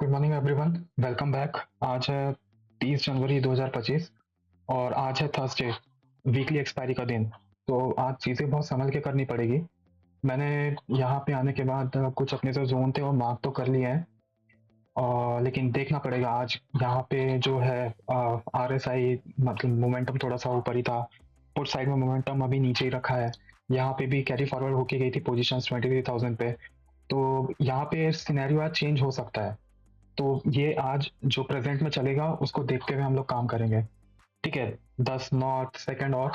Good morning everyone, welcome back. आज है 30 जनवरी 2025 और आज है थर्सडे, वीकली एक्सपायरी का दिन। तो आज चीज़ें बहुत संभल के करनी पड़ेगी। मैंने यहाँ पे आने के बाद कुछ अपने जो जोन थे वो मार्क तो कर लिए हैं, और लेकिन देखना पड़ेगा। आज यहाँ पे जो है RSI मतलब मोमेंटम थोड़ा सा ऊपर ही था, पुट साइड में मोमेंटम अभी नीचे ही रखा है। यहाँ पे भी कैरी फॉरवर्ड होके गई थी पोजीशंस 23,000 पे, तो यहाँ पे सिनेरियो आज चेंज हो सकता है। तो ये आज जो प्रेजेंट में चलेगा उसको देखते हुए हम लोग काम करेंगे, ठीक है। 10 9 सेकंड और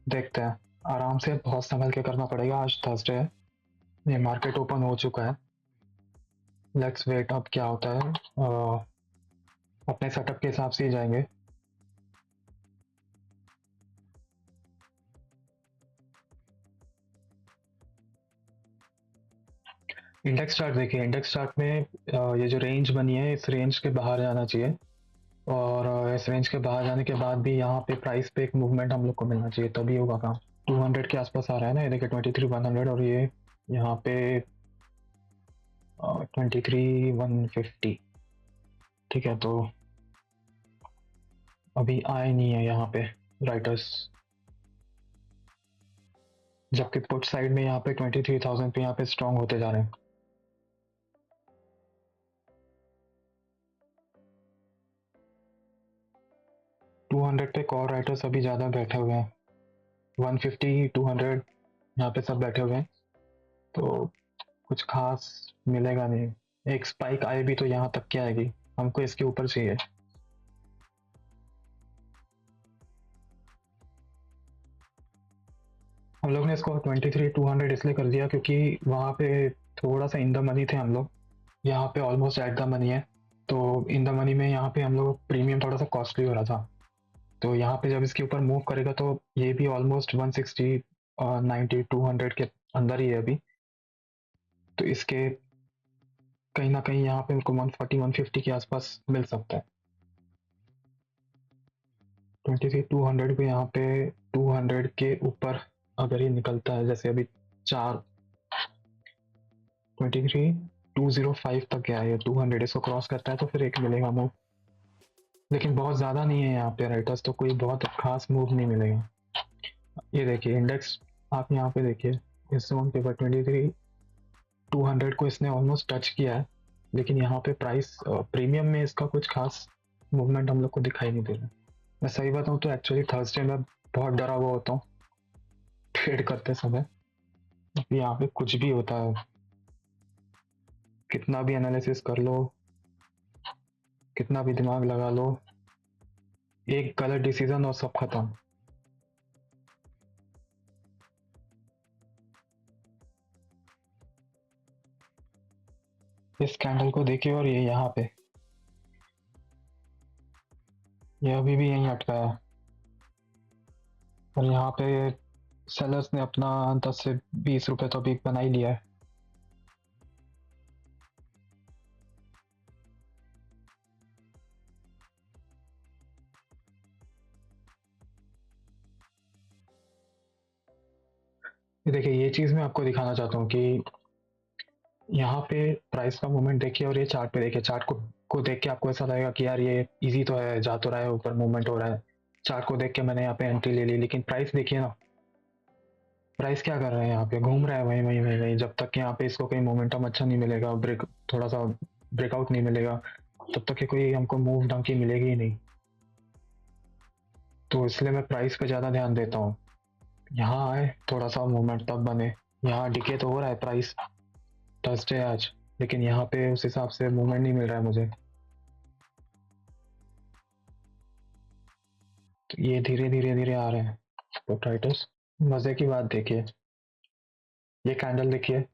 देखते हैं। आराम से बहुत संभल के करना पड़ेगा, आज थर्सडे है। ये मार्केट ओपन हो चुका है, लेट्स वेट अब क्या होता है। अपने सेटअप के हिसाब से ही जाएंगे। इंडेक्स चार्ट देखिए, इंडेक्स चार्ट में ये जो रेंज बनी है इस रेंज के बाहर जाना चाहिए, और इस रेंज के बाहर जाने के बाद भी यहाँ पे प्राइस पे एक मूवमेंट हम लोग को मिलना चाहिए, तभी होगा काम। 200 के आसपास आ रहा है ना, ये देखिए 23,100, और ये यहाँ पे 23,150, ठीक है। तो अभी आए नहीं है यहाँ पे राइटर्स, जबकि पुट साइड में यहाँ पे 23,000 पे यहाँ पे स्ट्रॉन्ग होते जा रहे हैं। $200 पे कॉल राइटर्स अभी ज़्यादा बैठे हुए हैं, 150 200 यहाँ पे सब बैठे हुए हैं, तो कुछ खास मिलेगा नहीं। एक स्पाइक आए भी तो यहाँ तक क्या आएगी, हमको इसके ऊपर चाहिए। हम लोग ने इसको 23,200 इसलिए कर दिया क्योंकि वहाँ पे थोड़ा सा इन द मनी थे हम लोग, यहाँ पे ऑलमोस्ट एट द मनी है। तो इन द मनी में यहाँ पे हम लोग प्रीमियम थोड़ा सा कॉस्टली हो रहा था, तो यहाँ पे जब इसके ऊपर मूव करेगा तो ये भी ऑलमोस्ट 160 और 90 200 के अंदर ही है अभी, तो इसके कहीं ना कहीं यहाँ पे उनको 140 150 के आसपास मिल सकता है। 23,200 पे यहाँ पे 200 के ऊपर अगर ये निकलता है, जैसे अभी 23,205 तक गया है, 200 इसको क्रॉस करता है तो फिर एक मिलेगा मूव, लेकिन बहुत ज़्यादा नहीं है यहाँ पे राइटर्स, तो कोई बहुत खास मूव नहीं मिलेगा। ये देखिए इंडेक्स, आप यहाँ पे देखिए इस जोन के ऊपर 23,200 को इसने ऑलमोस्ट टच किया है, लेकिन यहाँ पे प्राइस प्रीमियम में इसका कुछ खास मूवमेंट हम लोग को दिखाई नहीं दे रहा। मैं सही बताऊँ तो एक्चुअली थर्सडे में बहुत डरा हुआ होता हूँ ट्रेड करते समय, यहाँ पे कुछ भी होता है, कितना भी एनालिसिस कर लो, कितना भी दिमाग लगा लो, एक गलत डिसीजन और सब खत्म। इस कैंडल को देखिए, और ये यहाँ पे ये अभी भी यहीं अटका है, और यहाँ पे सेलर्स ने अपना 10 से 20 रुपए तो अभी बना ही लिया है। देखिए ये चीज़ मैं आपको दिखाना चाहता हूँ कि यहाँ पे प्राइस का मूवमेंट देखिए, और ये चार्ट पे देखिए। चार्ट को देख के आपको ऐसा लगेगा कि यार ये इजी तो है, जा तो रहा है, ऊपर मूवमेंट हो रहा है। चार्ट को देख के मैंने यहाँ पे एंट्री ले ली, लेकिन प्राइस देखिए ना, प्राइस क्या कर रहे हैं, यहाँ पे घूम रहा है वहीं वहीं वहीं वहीं, जब तक यहाँ पे इसको कोई मोमेंटम अच्छा नहीं मिलेगा, थोड़ा सा ब्रेकआउट नहीं मिलेगा, तब तक कोई हमको मूव ढंग की मिलेगी ही नहीं। तो इसलिए मैं प्राइस पे ज़्यादा ध्यान देता हूँ। यहाँ आए थोड़ा सा मूवमेंट तब बने, यहाँ डिके तो हो रहा है प्राइस, थर्सडे आज, लेकिन यहाँ पे उस हिसाब से मूवमेंट नहीं मिल रहा है मुझे। तो ये धीरे धीरे धीरे आ रहे हैं प्रोप्राइटर्स। मजे की बात देखिए, ये कैंडल देखिए,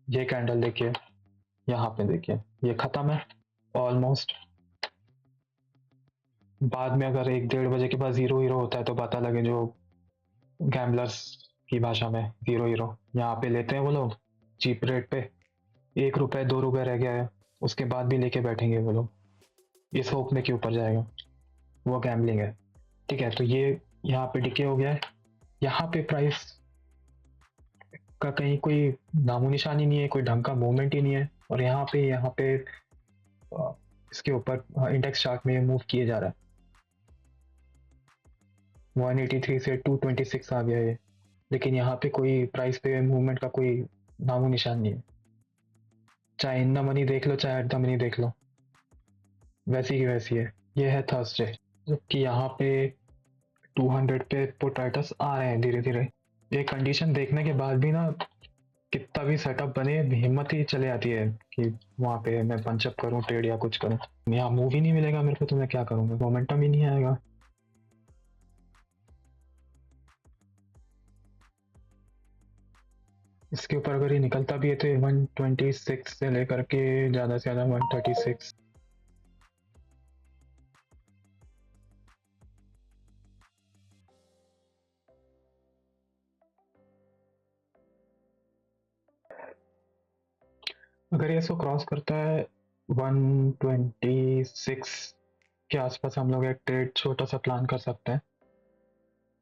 ये कैंडल देखिए, यहाँ पे देखिए, ये खत्म है ऑलमोस्ट। बाद में अगर 1 1:30 बजे के बाद जीरो हीरो होता है तो पता लगे, जो गैम्बलर्स की भाषा में जीरो हीरो, यहाँ पे लेते हैं वो लोग चीप रेट पे, 1 रुपए 2 रुपए रह गया है, उसके बाद भी लेके बैठेंगे वो लोग इस होप में कि ऊपर जाएगा, वो गैम्बलिंग है, ठीक है। तो ये यहाँ पे डिके हो गया है, यहाँ पे प्राइस का कहीं कोई नामो निशानी नहीं है, कोई ढंग का मूवमेंट ही नहीं है। और यहाँ पे इसके ऊपर इंडेक्स चार्ट में मूव किए जा रहा है। 183 से 226 आ गया ये, लेकिन यहाँ पे कोई प्राइस पे मूवमेंट का कोई नामो निशान नहीं है। चाहे इन द मनी देख लो चाहे एट द मनी देख लो, वैसी की वैसी है। ये है थर्सडे, जबकि यहाँ पे 200 पे पुट राइटर्स आ रहे हैं धीरे धीरे। ये कंडीशन देखने के बाद भी ना, कितना भी सेटअप बने, हिम्मत ही चले आती है कि वहाँ पे मैं पंचअप करूँ ट्रेड या कुछ करूँ। यहाँ मूव ही नहीं मिलेगा मेरे को तो मैं क्या करूँगा, मोमेंटम ही नहीं आएगा। इसके ऊपर अगर ये निकलता भी है तो 126 से लेकर के ज़्यादा से ज़्यादा 136। अगर ये इसको क्रॉस करता है 126 के आसपास, हम लोग एक ट्रेड छोटा सा प्लान कर सकते हैं।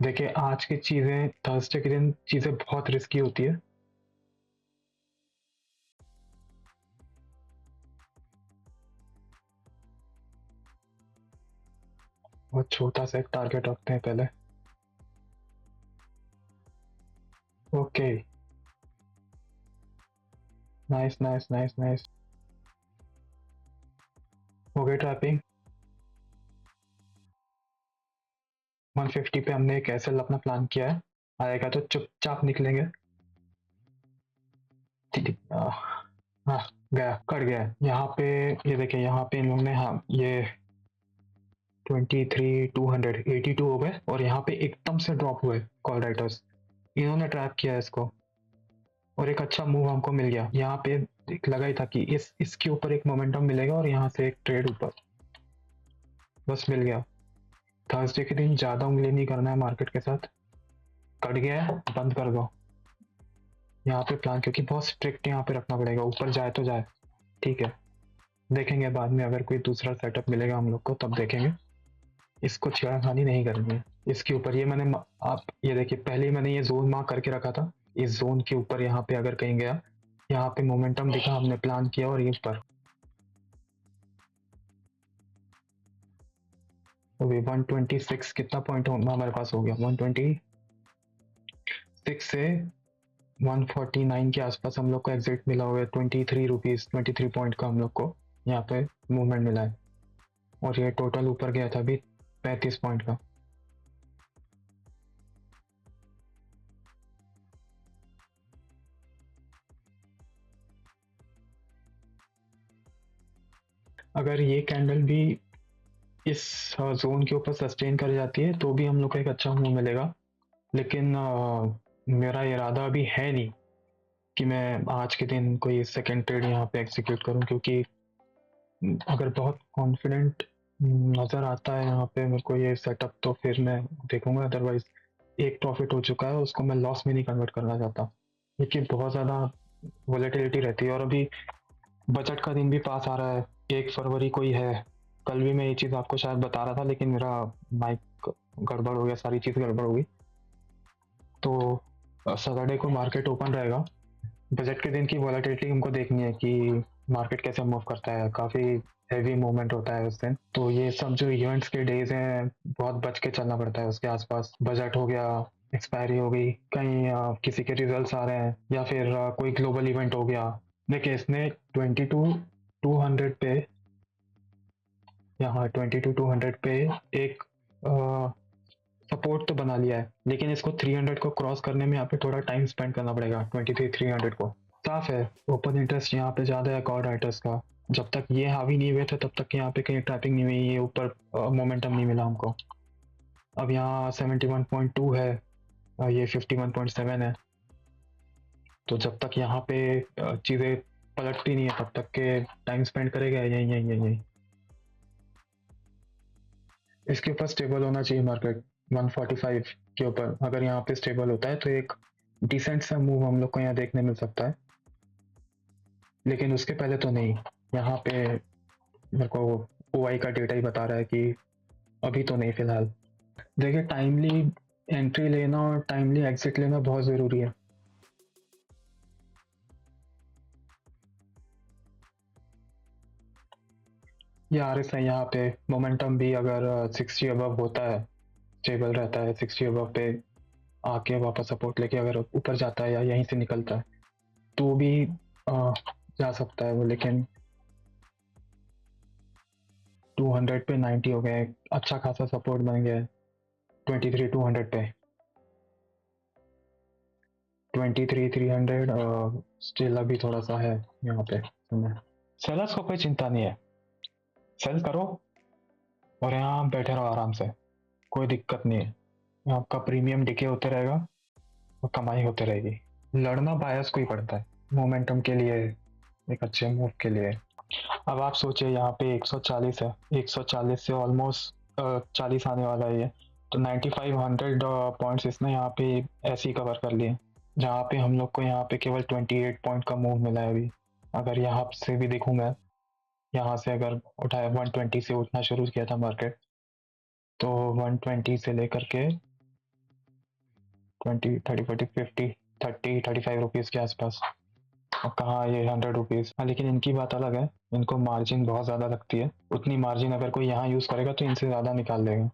देखिए आज की चीज़ें, थर्सडे के दिन चीज़ें बहुत रिस्की होती है। बहुत छोटा सा एक टारगेट रखते हैं पहले। Okay, nice nice nice nice, हो गई ट्रैपिंग। 150 पे हमने एक एसएल अपना प्लान किया है, आएगा तो चुपचाप निकलेंगे। ठीक, हाँ गया, कट गया है। यहाँ पे ये देखिए, यहाँ पे इन लोग ने, हाँ ये 23 200 82 हो गए और यहाँ पे एकदम से ड्रॉप हुए कॉल राइटर्स। इन्होंने ट्रैप किया इसको और एक अच्छा मूव हमको मिल गया। यहाँ पे एक लगा ही था कि इसके ऊपर एक मोमेंटम मिलेगा और यहाँ से एक ट्रेड ऊपर, बस मिल गया। थर्सडे के दिन ज़्यादा उंगली नहीं करना है मार्केट के साथ। कट गया है, बंद कर दो यहाँ पे प्लान, क्योंकि बहुत स्ट्रिक्ट यहाँ पे रखना पड़ेगा। ऊपर जाए तो जाए, ठीक है, देखेंगे बाद में अगर कोई दूसरा सेटअप मिलेगा हम लोग को तब देखेंगे। इसको छेड़खानी नहीं करनी है इसके ऊपर। ये मैंने आप ये देखिए, पहले ही मैंने ये जोन मार्क करके रखा था। इस जोन के ऊपर यहाँ पे अगर कहीं गया, यहाँ पे मोमेंटम दिखा, हमने प्लान किया और ये ऊपर तो 126 कितना पॉइंट हमारे पास हो गया, 126 से 149 के आसपास हम लोग को एग्जिट मिला हुआ है। 23 रुपीज 23 पॉइंट का हम लोग को यहाँ पे मूवमेंट मिला है और ये टोटल ऊपर गया था अभी 35 पॉइंट का। अगर ये कैंडल भी इस जोन के ऊपर सस्टेन कर जाती है तो भी हम लोग को एक अच्छा मूव मिलेगा, लेकिन मेरा इरादा अभी है नहीं कि मैं आज के दिन कोई सेकंड ट्रेड यहाँ पे एग्जीक्यूट करूँ, क्योंकि अगर बहुत कॉन्फिडेंट नज़र आता है यहाँ पे मेरे को ये सेटअप तो फिर मैं देखूंगा। अदरवाइज एक प्रॉफिट हो चुका है उसको मैं लॉस में नहीं कन्वर्ट करना चाहता, क्योंकि बहुत ज़्यादा वॉलेटिलिटी रहती है। और अभी बजट का दिन भी पास आ रहा है, 1 फरवरी को ही है। कल भी मैं ये चीज़ आपको शायद बता रहा था लेकिन मेरा माइक गड़बड़ हो गया, सारी चीज़ गड़बड़ हो गई। तो सैटरडे को मार्केट ओपन रहेगा। बजट के दिन की वॉलेटिलिटी हमको देखनी है कि मार्केट कैसे मूव करता है। काफ़ी हैवी मूवमेंट होता है उस दिन, तो ये सब जो इवेंट्स के डेज हैं बहुत बच के चलना पड़ता है उसके आसपास। बजट हो गया, एक्सपायरी हो गई, कहीं किसी के रिजल्ट्स आ रहे हैं, या फिर कोई ग्लोबल इवेंट हो गया। देखिए इसने 22 200 पे, यहाँ 22 200 पे एक सपोर्ट तो बना लिया है, लेकिन इसको 300 को क्रॉस करने में यहाँ पे थोड़ा टाइम स्पेंड करना पड़ेगा। 23 300 को साफ है ओपन इंटरेस्ट यहाँ पे ज़्यादा है कॉल राइटर्स का। जब तक ये हावी नहीं हुए थे तब तक यहाँ पे कहीं ट्रैपिंग नहीं हुई, ये ऊपर मोमेंटम नहीं मिला हमको। अब यहाँ 71.2 है, ये 51.7 है, तो जब तक यहाँ पे चीज़ें पलटती नहीं है तब तक के टाइम स्पेंड करेगा यही यही यही यही। इसके ऊपर स्टेबल होना चाहिए मार्केट 145 के ऊपर। अगर यहाँ पे स्टेबल होता है तो एक डिसेंट सा मूव हम लोग को यहाँ देखने मिल सकता है, लेकिन उसके पहले तो नहीं। यहाँ पे मेरे को ओआई का डेटा ही बता रहा है कि अभी तो नहीं फिलहाल। देखिए टाइमली एंट्री लेना और टाइमली एग्जिट लेना बहुत ज़रूरी है। ये RSI यहाँ पे मोमेंटम भी अगर 60 अबव होता है, स्टेबल रहता है 60 अबव पे आके वापस सपोर्ट लेके अगर ऊपर जाता है या यहीं से निकलता है तो भी जा सकता है वो, लेकिन 200 पे 90 हो गए, अच्छा खासा सपोर्ट बन गया है 23,200 पे। 23,300 स्टिल अभी थोड़ा सा है यहाँ पे। सेलर्स को कोई चिंता नहीं है, सेल करो और यहाँ बैठे रहो आराम से, कोई दिक्कत नहीं है। आपका प्रीमियम डिके होते रहेगा और कमाई होते रहेगी। लड़ना बायर्स को ही पड़ता है मोमेंटम के लिए, एक अच्छे मूव के लिए। अब आप सोचिए यहाँ पे 140 है, 140 से ऑलमोस्ट 40 आने वाला है ये, तो 9500 पॉइंट्स इसने यहाँ पे ऐसे ही कवर कर लिए, जहाँ पे हम लोग को यहाँ पे केवल 28 पॉइंट का मूव मिला है अभी। अगर यहाँ से भी देखूँ मैं, यहाँ से अगर उठाया 120 से उठना शुरू किया था मार्केट, तो 120 से लेकर के 20 30 40 50 30 35 रुपीज़ के आसपास, और कहाँ ये 100 रुपीज़। हाँ, लेकिन इनकी बात अलग है, इनको मार्जिन बहुत ज़्यादा लगती है। उतनी मार्जिन अगर कोई यहाँ यूज़ करेगा तो इनसे ज़्यादा निकाल लेगा,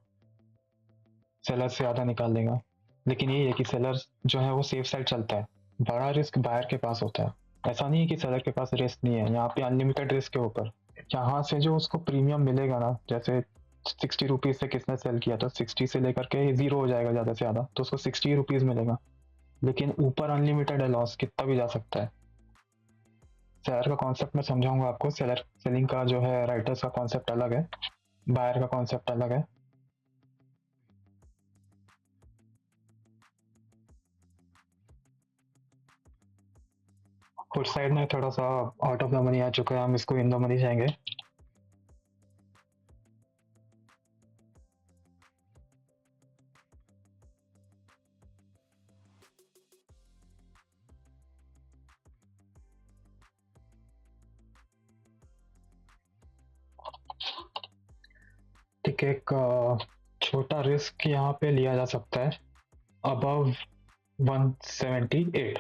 सेलर से ज़्यादा निकाल लेगा। लेकिन ये है कि सेलर जो है वो सेफ साइड चलता है, बड़ा रिस्क बायर के पास होता है। ऐसा नहीं है कि सेलर के पास रिस्क नहीं है, यहाँ पे अनलिमिटेड रिस्क के ऊपर। यहाँ से जो उसको प्रीमियम मिलेगा ना, जैसे 60 रुपीज़ से किसने सेल किया तो 60 से लेकर के जीरो हो जाएगा ज़्यादा से ज़्यादा, तो उसको 60 रुपीज़ मिलेगा। लेकिन ऊपर अनलिमिटेड है लॉस, कितना भी जा सकता है। सेलर का कॉन्सेप्ट मैं समझाऊंगा आपको। सेलर सेलिंग का जो है राइटर्स का कॉन्सेप्ट अलग है, बायर का कॉन्सेप्ट अलग है। फुट साइड में थोड़ा सा आउट ऑफ द मनी आ चुका है, हम इसको इन द मनी जाएंगे। ठीक है, एक छोटा रिस्क यहाँ पे लिया जा सकता है अबव 178।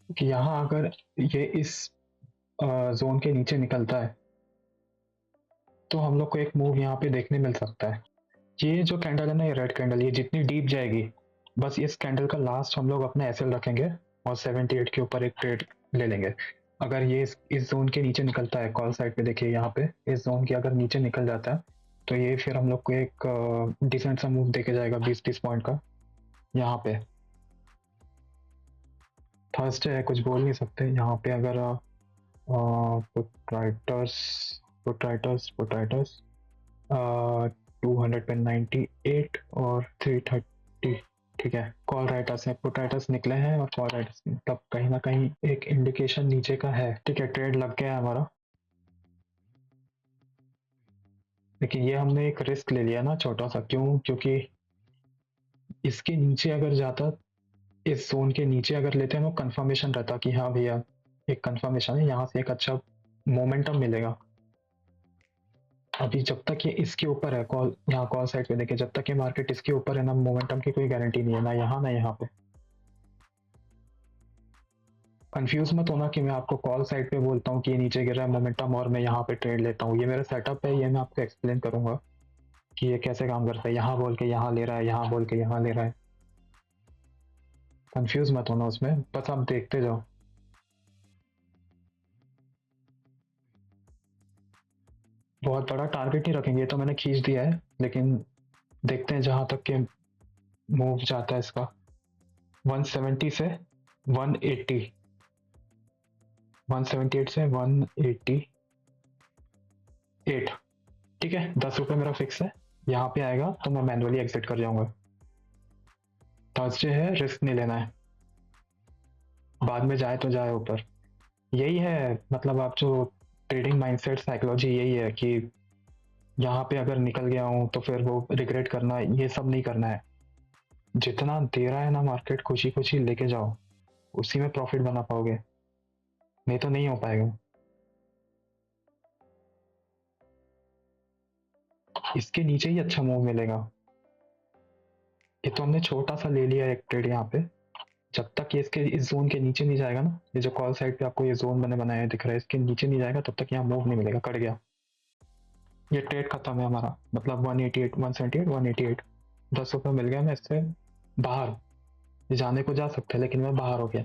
कि यहाँ अगर ये इस जोन के नीचे निकलता है तो हम लोग को एक मूव यहाँ पे देखने मिल सकता है। ये जो कैंडल है ना, ये रेड कैंडल, ये जितनी डीप जाएगी, बस इस कैंडल का लास्ट हम लोग अपना एसएल रखेंगे और 78 के ऊपर एक ट्रेड ले लेंगे। अगर ये इस जोन के नीचे निकलता है, कॉल साइड पे देखिए यहाँ पे इस जोन के अगर नीचे निकल जाता है तो ये फिर हम लोग को एक डिसेंट सा मूव देके जाएगा 20-30 पॉइंट का। यहाँ पे थर्सडे है, कुछ बोल नहीं सकते यहाँ पे। अगर पुट राइटर्स 200 पे 98 और 330, ठीक है। कॉल राइटर्स है, पुट राइटर्स निकले हैं और कॉल राइटर्स, तब कहीं ना कहीं एक इंडिकेशन नीचे का है। ठीक है, ट्रेड लग गया है हमारा, लेकिन ये हमने एक रिस्क ले लिया ना छोटा सा। क्यों? क्योंकि इसके नीचे अगर जाता, इस जोन के नीचे अगर लेते हैं, वो कंफर्मेशन रहता कि हाँ भैया एक कंफर्मेशन है, यहाँ से एक अच्छा मोमेंटम मिलेगा। अभी जब तक ये इसके ऊपर है, कॉल यहाँ कॉल साइड पे देखिए, जब तक ये मार्केट इसके ऊपर है ना, मोमेंटम की कोई गारंटी नहीं है, ना यहाँ ना यहाँ पे। कंफ्यूज मत होना कि मैं आपको कॉल साइड पे बोलता हूँ कि ये नीचे गिर रहा है मोमेंटम और मैं यहाँ पे ट्रेड लेता हूँ। ये मेरा सेटअप है, ये मैं आपको एक्सप्लेन करूंगा कि ये कैसे काम करता है। यहाँ बोल के यहाँ ले रहा है, यहाँ बोल के यहाँ ले रहा है, कंफ्यूज मत होना उसमें, बस आप देखते जाओ। बहुत बड़ा टारगेट नहीं रखेंगे, तो मैंने खींच दिया है, लेकिन देखते हैं जहां तक के मूव जाता है इसका। 170 से 180, 178 से 188, ठीक है। 10 रुपये मेरा फिक्स है, यहाँ पे आएगा तो मैं मैनुअली एग्जिट कर जाऊंगा। थर्सडे है, रिस्क नहीं लेना है, बाद में जाए तो जाए ऊपर। यही है मतलब, आप जो ट्रेडिंग माइंडसेट साइकोलॉजी यही है कि यहाँ पे अगर निकल गया हूँ तो फिर वो रिग्रेट करना, ये सब नहीं करना है। जितना दे रहा है ना मार्केट, खुशी खुशी लेके जाओ, उसी में प्रॉफिट बना पाओगे, नहीं तो नहीं हो पाएगा। इसके नीचे ही अच्छा मूव मिलेगा। ये तो हमने छोटा सा ले लिया एक ट्रेड यहाँ पे, जब तक ये इसके इस जोन के नीचे नहीं जाएगा ना, ये जो कॉल साइड पे आपको ये जोन मैंने बनाया दिख रहा है, इसके नीचे नहीं जाएगा तब तक यहाँ मूव नहीं मिलेगा, कट गया। ये ट्रेड खत्म है हमारा, मतलब 188 178 188 ₹10 मिल गया। मैं इससे बाहर, ये जाने को जा सकते हैं लेकिन मैं बाहर हो गया।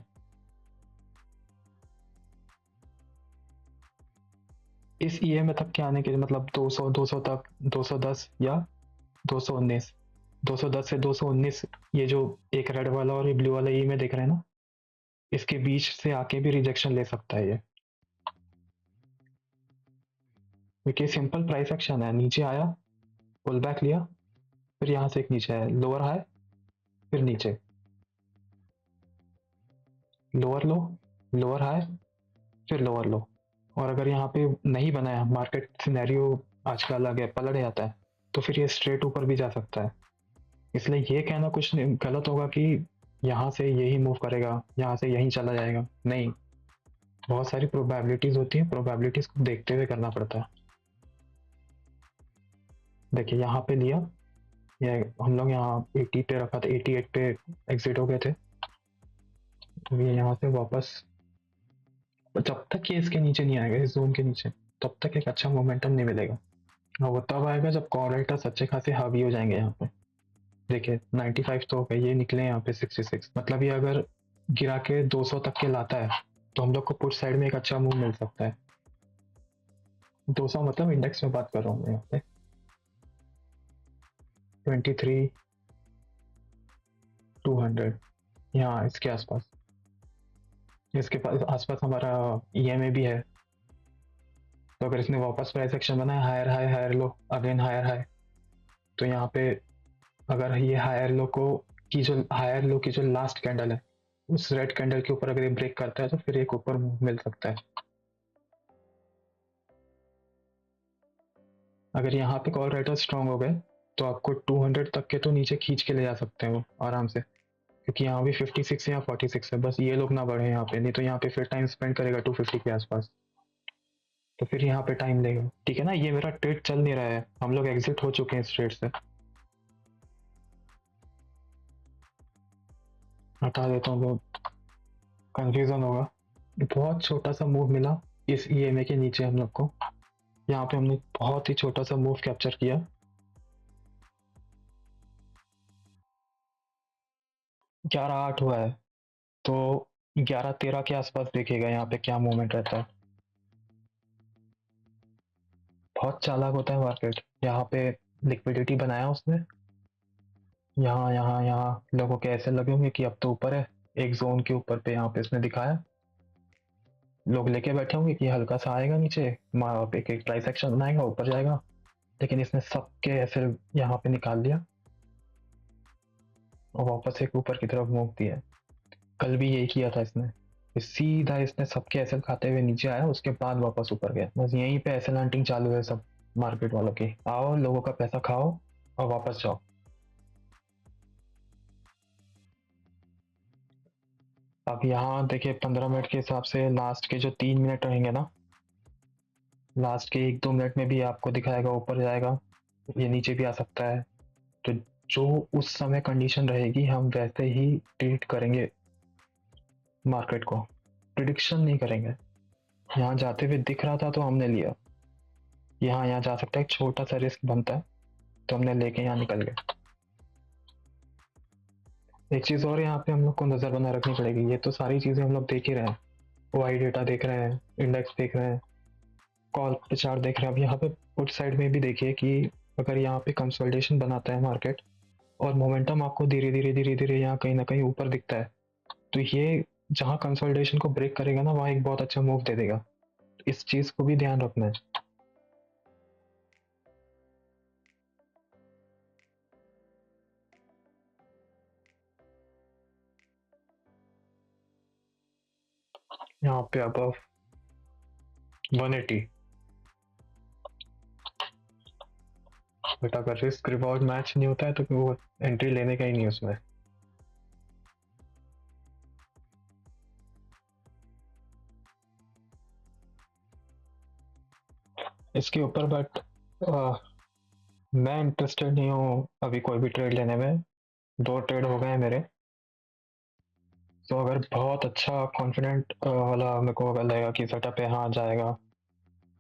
इस ईएमए तक के आने के लिए मतलब 200 200 तक 210 या 219, 210 से 219, ये जो एक रेड वाला और ये ब्लू वाला ईएमए देख रहे हैं ना, इसके बीच से आके भी रिजेक्शन ले सकता है ये। देखिए सिंपल प्राइस एक्शन है, नीचे आया, पुल बैक लिया, फिर यहाँ से एक नीचे आया, लोअर हाई, फिर नीचे, लोअर लो, लोअर हाई, फिर लोअर लो। और अगर यहाँ पे नहीं बनाया, मार्केट सिनेरियो आज का अलग है, पलट जाता है, तो फिर ये स्ट्रेट ऊपर भी जा सकता है। इसलिए ये कहना कुछ गलत होगा कि यहाँ से यही मूव करेगा, यहाँ से यहीं चला जाएगा, नहीं। बहुत सारी प्रोबेबिलिटीज होती है, प्रोबेबिलिटीज को देखते हुए करना पड़ता है। देखिए यहाँ पे लिया, ये हम लोग यहाँ 80 पे रखा था, 88 पे एग्जिट हो गए थे। तो ये यहाँ से वापस, जब तक ये इसके नीचे नहीं आएगा, इस जोन के नीचे, तब तक एक अच्छा मोमेंटम नहीं मिलेगा। और वो तब आएगा जब कॉल राइटर्स अच्छे खासे हावी हो जाएंगे यहाँ पे। देखिए 95 तो हो गए, ये निकले यहाँ पे 66, मतलब ये अगर गिरा के 200 तक के लाता है तो हम लोग को पुट साइड में एक अच्छा मूव मिल सकता है। 200 मतलब इंडेक्स में बात कर रहा हूँ मैं यहाँ पे। 23 200 यहाँ इसके आसपास, इसके पास आसपास हमारा ईएमए भी है। तो अगर इसने वापस प्राइस एक्शन बनाया, higher high higher low, again higher high, तो यहाँ पे अगर ये हायर लो की जो लास्ट कैंडल है, उस रेड कैंडल के ऊपर अगर ये ब्रेक करता है तो फिर एक ऊपर मिल सकता है। अगर यहाँ पे कॉल राइटर स्ट्रांग हो गए तो आपको 200 तक के तो नीचे खींच के ले जा सकते हैं वो आराम से, क्योंकि यहाँ भी 56 या 46 है। बस ये लोग ना बढ़े यहाँ पे, नहीं तो यहाँ पे फिर टाइम स्पेंड करेगा 250 के आसपास, तो फिर यहाँ पे टाइम लेगा। ठीक है ना, ये मेरा ट्रेड चल नहीं रहा है, हम लोग एग्जिट हो चुके हैं इस ट्रेड से। हटा देता हूँ, बहुत कंफ्यूजन होगा। बहुत छोटा सा मूव मिला इस ईएमए के नीचे हम लोग को, यहाँ पे हमने बहुत ही छोटा सा मूव कैप्चर किया। 11-8 हुआ है, तो 11-13 के आसपास देखिएगा यहाँ पे क्या मूवमेंट रहता है। बहुत चालाक होता है मार्केट। यहाँ पे लिक्विडिटी बनाया उसने, यहाँ यहाँ यहाँ लोगों के ऐसे लगे होंगे कि अब तो ऊपर है, एक जोन के ऊपर पे यहाँ पे इसने दिखाया, लोग लेके बैठे होंगे कि हल्का सा आएगा नीचे, एक एक प्राइस एक्शन बनाएगा, ऊपर जाएगा, लेकिन इसने सबके ऐसे यहाँ पे निकाल लिया और वापस एक ऊपर की तरफ मूव दिया। कल भी यही किया था इसने, सीधा इसने सबके एसएल खाते हुए नीचे आया, उसके बाद वापस ऊपर गया। बस यहीं पे एसएल हंटिंग चालू है सब मार्केट वालों की, आओ लोगों का पैसा खाओ और वापस जाओ। अब यहाँ देखिए 15 मिनट के हिसाब से लास्ट के जो 3 मिनट रहेंगे ना, लास्ट के 1-2 मिनट में भी आपको दिखाएगा ऊपर जाएगा, ये नीचे भी आ सकता है। तो जो उस समय कंडीशन रहेगी हम वैसे ही ट्रीट करेंगे मार्केट को, प्रिडिक्शन नहीं करेंगे। यहाँ जाते हुए दिख रहा था तो हमने लिया, यहाँ जा सकता है, एक छोटा सा रिस्क बनता है तो हमने लेके यहाँ निकल गए। एक चीज और यहाँ पे हम लोग को नजर बना रखनी पड़ेगी, ये तो सारी चीजें हम लोग देख ही रहे हैं, वाई डेटा देख रहे हैं, इंडेक्स देख रहे हैं, कॉल पे चार्ट देख रहे हैं। अब यहाँ पे पुट साइड में भी देखिए कि अगर यहाँ पे कंसोलिडेशन बनाता है मार्केट और मोमेंटम आपको धीरे धीरे यहाँ कहीं ना कहीं ऊपर दिखता है, तो ये जहाँ कंसोलिडेशन को ब्रेक करेगा ना, वहाँ एक बहुत अच्छा मूव दे देगा। इस चीज को भी ध्यान रखना है। यहाँ पे अब 180, बट अगर रिस्क रिवॉर्ड मैच नहीं होता है तो वो एंट्री लेने का ही नहीं उसमें। इसके ऊपर बट मैं इंटरेस्टेड नहीं हूँ अभी कोई भी ट्रेड लेने में। 2 ट्रेड हो गए हैं मेरे, तो अगर बहुत अच्छा कॉन्फिडेंट वाला मेरे को अगर लगेगा कि सेटअप है, हाँ जाएगा,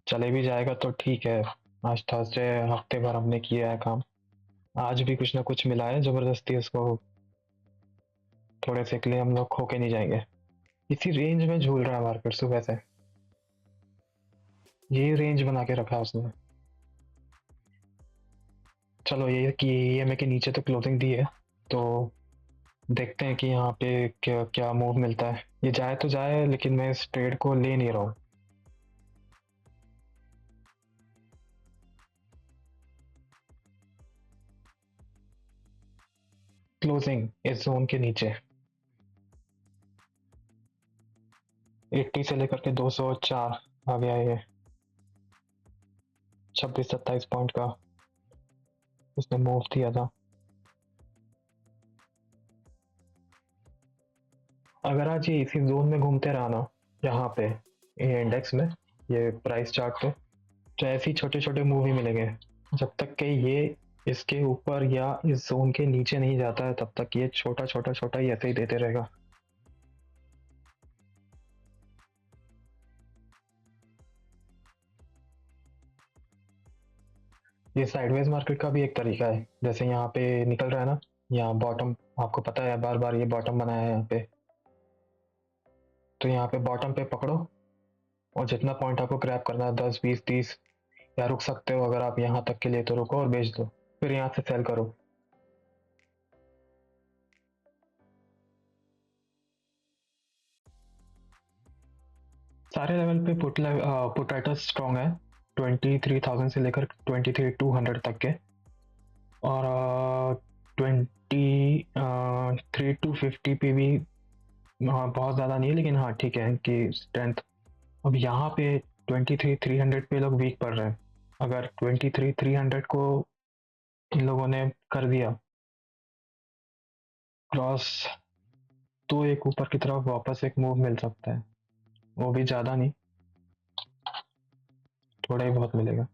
चले भी जाएगा तो ठीक है। आज थर्सडे, हफ्ते भर हमने किया है काम, आज भी कुछ ना कुछ मिला है जबरदस्ती उसको, थोड़े से के लिए हम लोग खो के नहीं जाएंगे। इसी रेंज में झूल रहा है मार्केट सुबह से, ये रेंज बना के रखा है उसने। चलो ये कि ईएमए के नीचे तो क्लोजिंग दी है, तो देखते हैं कि यहाँ पे क्या क्या मूव मिलता है। ये जाए तो जाए, लेकिन मैं इस ट्रेड को ले नहीं रहा हूँ। क्लोजिंग इस जोन के नीचे 80 से लेकर के 204 आ गया ये, 26-27 पॉइंट का उसने मूव दिया था। अगर आज ये इसी जोन में घूमते रहा ना, यहाँ पे ये इंडेक्स में, ये प्राइस चार्ट पे, तो ऐसे ही छोटे छोटे मूव ही मिलेंगे। जब तक कि ये इसके ऊपर या इस जोन के नीचे नहीं जाता है, तब तक ये छोटा छोटा छोटा ही ऐसे ही देते रहेगा। ये साइडवेज मार्केट का भी एक तरीका है, जैसे यहाँ पे निकल रहा है ना, यहाँ बॉटम, आपको पता है बार बार ये बॉटम बनाया है यहाँ पे, तो यहाँ पे बॉटम पे पकड़ो और जितना पॉइंट आपको ग्रैब करना है, 10, 20, 30, या रुक सकते हो अगर आप यहाँ तक के लिए, तो रुको और बेच दो, फिर यहाँ से सेल करो। सारे लेवल पे पुट राइटर्स स्ट्रॉन्ग है, 23,000 से लेकर 23,200 तक के, और 23,250 पे भी, हाँ बहुत ज़्यादा नहीं है, लेकिन हाँ ठीक है कि स्ट्रेंथ। अब यहाँ पे 23,300 पे लोग वीक पड़ रहे हैं। अगर 23,300 को इन लोगों ने कर दिया क्रॉस, तो एक ऊपर की तरफ वापस एक मूव मिल सकता है, वो भी ज़्यादा नहीं, थोड़ा ही बहुत मिलेगा।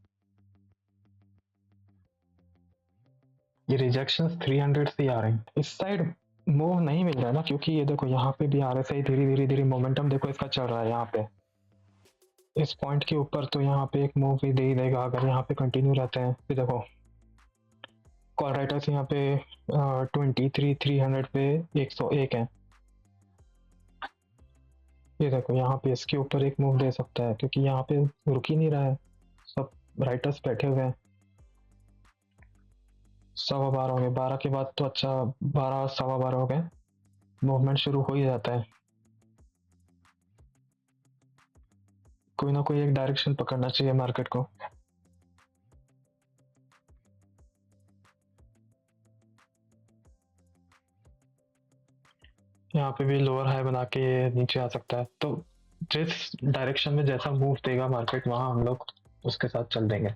ये रिजेक्शन 300 से आ रहे हैं, इस साइड मूव नहीं मिल रहा है ना, क्योंकि ये देखो यहाँ पे भी RSI धीरे धीरे धीरे मोमेंटम देखो इसका चल रहा है यहाँ पे, इस पॉइंट के ऊपर, तो यहाँ पे एक मूव भी दे ही देगा अगर यहाँ पे कंटिन्यू रहते हैं। फिर देखो कॉल राइटर्स यहाँ पे 23,300 पे 101 है, ये देखो यहाँ पे इसके ऊपर एक मूव दे सकता है, क्योंकि यहाँ पे रुक ही नहीं रहा है, सब राइटर्स बैठे हुए हैं। 12:15 हो गए, 12 के बाद तो अच्छा, 12 12:15 हो गए, मूवमेंट शुरू हो ही जाता है। कोई ना कोई एक डायरेक्शन पकड़ना चाहिए मार्केट को। यहाँ पे भी लोअर हाई बना के नीचे आ सकता है, तो जिस डायरेक्शन में जैसा मूव देगा मार्केट, वहां हम लोग उसके साथ चल देंगे।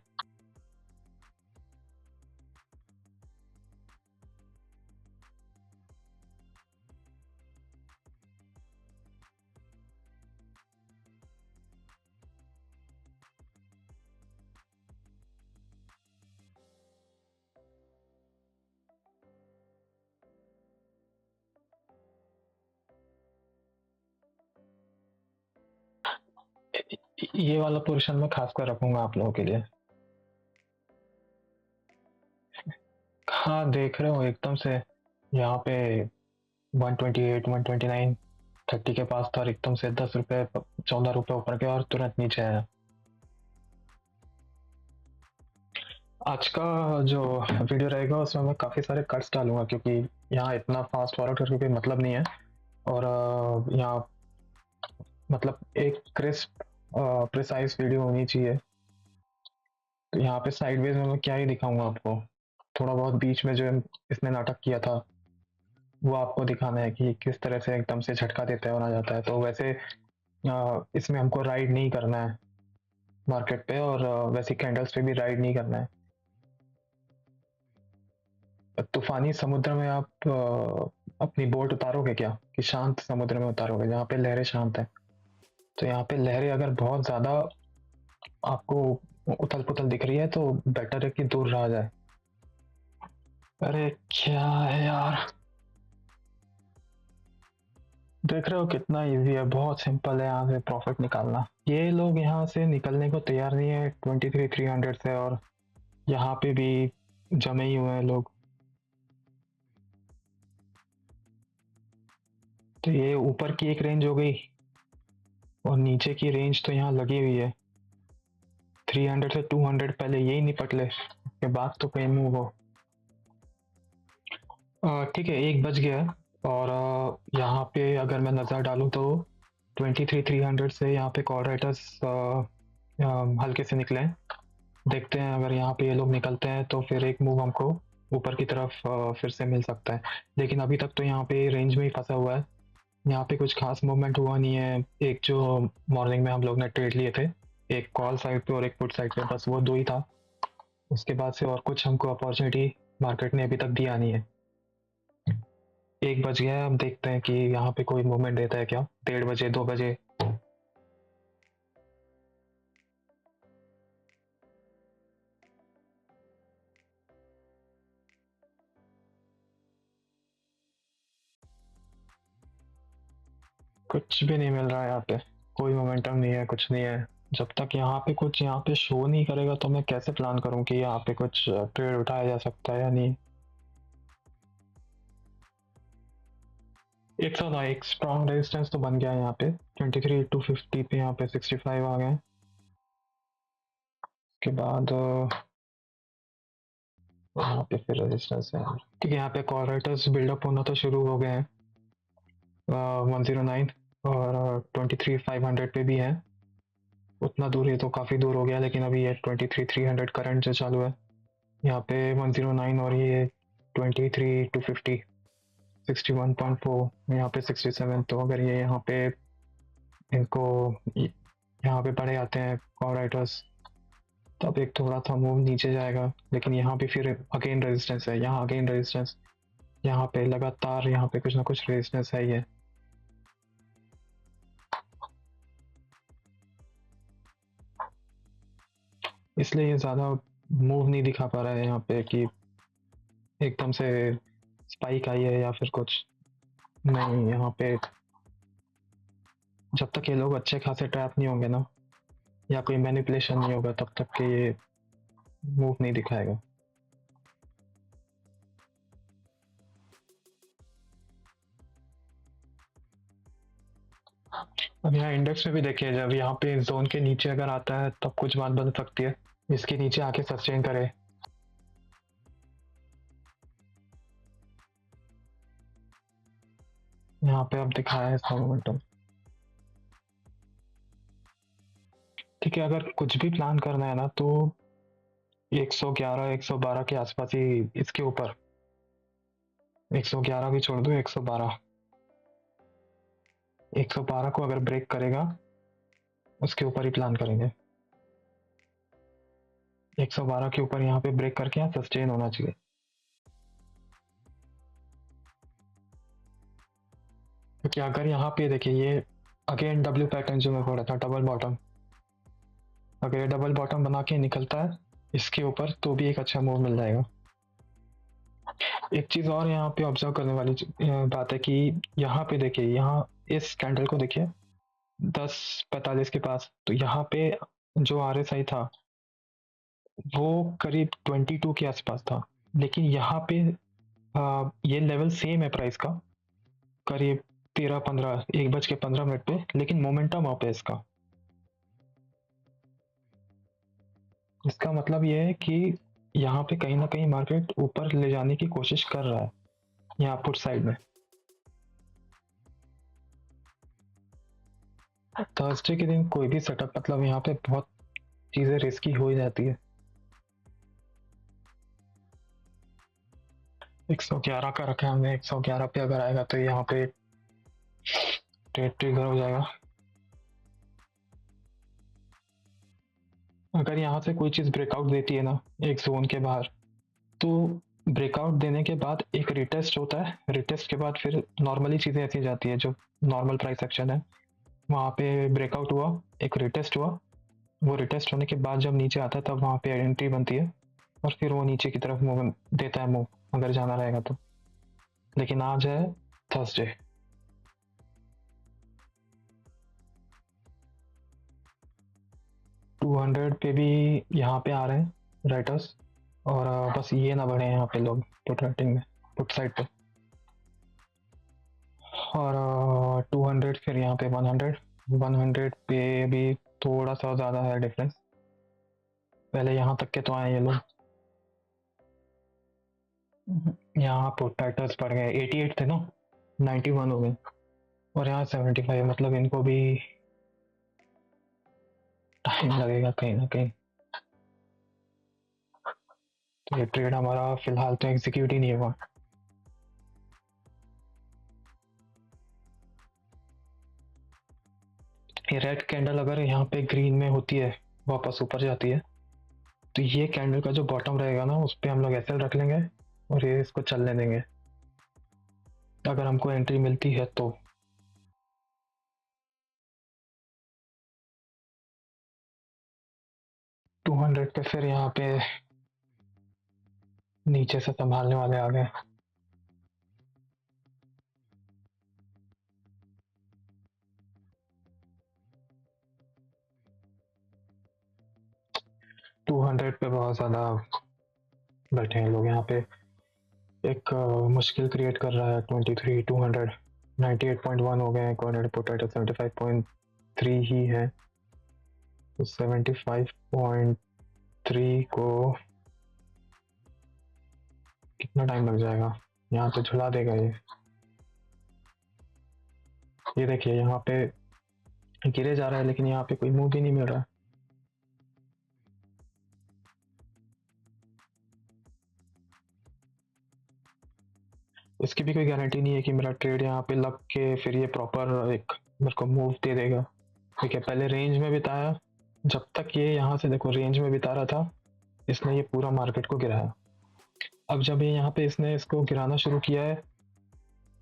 ये वाला पोजीशन में खासकर रखूंगा आप लोगों के लिए। हाँ देख रहे हो एकदम से यहाँ पे 128, 129, 30 के पास था, और एकदम से 10 रुपए, 14 रुपए ऊपर गया और तुरंत नीचे आया। आज का जो वीडियो रहेगा उसमें मैं काफ़ी सारे कट्स डालूंगा, क्योंकि यहाँ इतना फास्ट फॉरवर्ड करके कोई मतलब नहीं है, और यहाँ मतलब एक क्रिस्प प्रिसाइज वीडियो होनी चाहिए। तो यहाँ पे साइडवेज में मैं क्या ही दिखाऊंगा आपको, थोड़ा बहुत बीच में जो इसने नाटक किया था वो आपको दिखाना है कि किस तरह से एकदम से झटका देता है और आ जाता है। तो वैसे इसमें हमको राइड नहीं करना है मार्केट पे, और वैसे कैंडल्स पे भी राइड नहीं करना है। तूफानी समुद्र में आप अपनी बोट उतारोगे क्या, कि शांत समुद्र में उतारोगे जहाँ पे लहरें शांत है? तो यहाँ पे लहरें अगर बहुत ज्यादा आपको उथल पुथल दिख रही है, तो बेटर है कि दूर रहा जाए। अरे क्या है यार, देख रहे हो कितना इजी है, बहुत सिंपल है यहाँ से प्रॉफिट निकालना। ये लोग यहाँ से निकलने को तैयार नहीं है 23,300 से, और यहाँ पे भी जमे ही हुए हैं लोग। तो ये ऊपर की एक रेंज हो गई और नीचे की रेंज तो यहाँ लगी हुई है। 300 से 200 पहले यही निपट ले, उसके बाद तो कहीं मूव हो। ठीक है, 1 बज गया है और यहाँ पे अगर मैं नज़र डालूँ तो 23,300 से यहाँ पे कॉल राइटर्स हल्के से निकले हैं। देखते हैं अगर यहाँ पे ये लोग निकलते हैं तो फिर एक मूव हमको ऊपर की तरफ फिर से मिल सकता है। लेकिन अभी तक तो यहाँ पे रेंज में ही फंसा हुआ है, यहाँ पे कुछ खास मूवमेंट हुआ नहीं है। एक जो मॉर्निंग में हम लोग ने ट्रेड लिए थे, एक कॉल साइड पे और एक पुट साइड पे, बस वो 2 ही था। उसके बाद से और कुछ हमको अपॉर्चुनिटी मार्केट ने अभी तक दिया नहीं है। 1 बज गया है, अब देखते हैं कि यहाँ पे कोई मूवमेंट देता है क्या। 1:30 बजे, 2 बजे। कुछ भी नहीं मिल रहा है यहाँ पे, कोई मोमेंटम नहीं है, कुछ नहीं है। जब तक यहाँ पे कुछ यहाँ पे शो नहीं करेगा तो मैं कैसे प्लान करूँ कि यहाँ पे कुछ ट्रेड उठाया जा सकता है या नहीं। एक तो ना एक स्ट्रॉन्ग रेजिस्टेंस तो बन गया है यहाँ पे 23,250 पे, यहाँ पे 65 आ गए। उसके बाद यहाँ पे फिर रेजिस्टेंस है। ठीक है, यहाँ पे कॉल राइटर्स बिल्डअप होना तो शुरू हो गए हैं। 109 और 23,500 पे भी है। उतना दूर है तो काफ़ी दूर हो गया, लेकिन अभी ये 23,300 करंट जो चालू है यहाँ पे 109 और ये 23,250 61.4, यहाँ पे 67। तो अगर ये यहाँ पे इनको यहाँ पे पड़े आते हैं कॉल राइटर्स तब एक थोड़ा सा मूव नीचे जाएगा, लेकिन यहाँ पे फिर अगेन रेजिस्टेंस है, यहाँ अगेन रेजिस्टेंस, यहाँ पे लगातार यहाँ पे कुछ ना कुछ रेजिस्टेंस है ये। इसलिए ये ज़्यादा मूव नहीं दिखा पा रहा है यहाँ पे कि एकदम से स्पाइक आई है या फिर कुछ नहीं। यहाँ पे जब तक ये लोग अच्छे खासे ट्रैप नहीं होंगे ना, या कोई मैनिपुलेशन नहीं होगा, तब तक के ये मूव नहीं दिखाएगा। अब यहाँ इंडेक्स में भी देखिए, जब यहाँ पे जोन के नीचे अगर आता है तब कुछ बात बन सकती है। इसके नीचे आके सस्टेन करे, यहाँ पे अब दिखाया है इसका मोमेंटम। ठीक है, अगर कुछ भी प्लान करना है ना तो 111 112 के आसपास ही, इसके ऊपर 111 भी छोड़ दो, 112 112 को अगर ब्रेक करेगा उसके ऊपर ही प्लान करेंगे। 112 के ऊपर यहाँ पे ब्रेक करके यहाँ सस्टेन होना चाहिए। क्योंकि अगर यहाँ पे देखिए ये अगेन डब्ल्यू पैटर्न जो मैं बोल रहा था, डबल बॉटम, अगर ये डबल बॉटम बना के निकलता है इसके ऊपर तो भी एक अच्छा मूव मिल जाएगा। एक चीज और यहाँ पे ऑब्जर्व करने वाली बात है कि यहाँ पे देखिए, यहाँ इस कैंडल को देखिए 10:45 के पास, तो यहाँ पे जो RSI था वो करीब 22 के आसपास था, लेकिन यहाँ पे ये लेवल सेम है प्राइस का, करीब 13-15, 1:15 पे, लेकिन मोमेंटम अप है इसका। इसका मतलब ये है कि यहाँ पे कहीं ना कहीं मार्केट ऊपर ले जाने की कोशिश कर रहा है, यहाँ पुट साइड में। थर्सडे के दिन कोई भी सेटअप, मतलब यहाँ पे बहुत चीजें रिस्की हो ही जाती है। 111 का रखा है हमने, 111 पे अगर आएगा तो यहाँ पे ट्रेड ट्रिगर हो जाएगा। अगर यहाँ से कोई चीज ब्रेकआउट देती है ना एक जोन के बाहर, तो ब्रेकआउट देने के बाद एक रिटेस्ट होता है, रिटेस्ट के बाद फिर नॉर्मली चीजें ऐसी जाती है, जो नॉर्मल प्राइस एक्शन है वहाँ पे ब्रेकआउट हुआ, एक रिटेस्ट हुआ, वो रिटेस्ट होने के बाद जब नीचे आता है तब वहाँ पे एंट्री बनती है और फिर वो नीचे की तरफ मूव देता है, मूव अगर जाना रहेगा तो। लेकिन आज है थर्सडे, 200 पे भी यहाँ पे आ रहे हैं राइटर्स, और बस ये ना बढ़े यहाँ पे लोग पुट राइटिंग में, पुट साइड पे। और 200 फिर यहाँ पे 100 पे भी थोड़ा सा ज़्यादा है डिफरेंस। पहले यहाँ तक के तो आए ये लोग, यहाँ पुट राइटर्स बढ़ गए, 88 थे ना, 91 हो गए, और यहाँ 75, मतलब इनको भी टाइम लगेगा कहीं ना कहीं। तो ये ट्रेड हमारा फिलहाल तो एग्जीक्यूट ही नहीं हुआ। ये रेड कैंडल अगर यहाँ पे ग्रीन में होती है, वापस ऊपर जाती है, तो ये कैंडल का जो बॉटम रहेगा ना, उस पर हम लोग एसएल रख लेंगे और ये इसको चलने देंगे अगर हमको एंट्री मिलती है तो। टू 200 पे फिर यहाँ पे नीचे से संभालने वाले आ गए। टू 200 पे बहुत ज़्यादा बैठे हैं लोग यहाँ पे। एक मुश्किल क्रिएट कर रहा है 23 200, 98.1 हो गए, कॉर्नर पोटैटो 75.3 ही है, तो 75.3 को कितना टाइम लग जाएगा, यहाँ पे झुला देगा ये देखिए यहाँ पे गिरे जा रहा है, लेकिन यहाँ पे कोई मूव भी नहीं मिल रहा है। इसकी भी कोई गारंटी नहीं है कि मेरा ट्रेड यहाँ पे लग के फिर ये प्रॉपर एक मेरे को मूव दे देगा। ठीक है, पहले रेंज में बिताया, जब तक ये यहाँ से देखो रेंज में बिता रहा था, इसने ये पूरा मार्केट को गिराया। अब जब ये यहाँ पे इसने इसको गिराना शुरू किया है,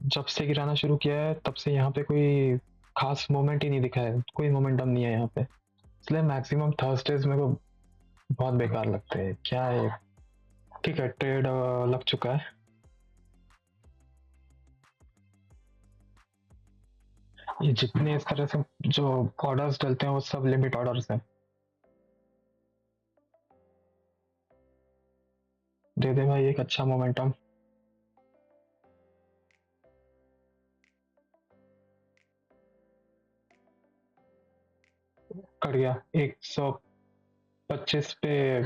जब से गिराना शुरू किया है तब से यहाँ पे कोई खास मोमेंट ही नहीं दिखा है, कोई मोमेंटम नहीं है यहाँ पे, इसलिए मैक्सिमम थर्सडेज मेरे को बहुत बेकार लगते हैं। क्या है, ठीक है ट्रेड लग चुका है। ये जितने इस तरह से जो ऑर्डर्स डलते हैं वो सब लिमिट ऑर्डर्स हैं। दे दे भाई एक अच्छा मोमेंटम। कट गया 125 पे,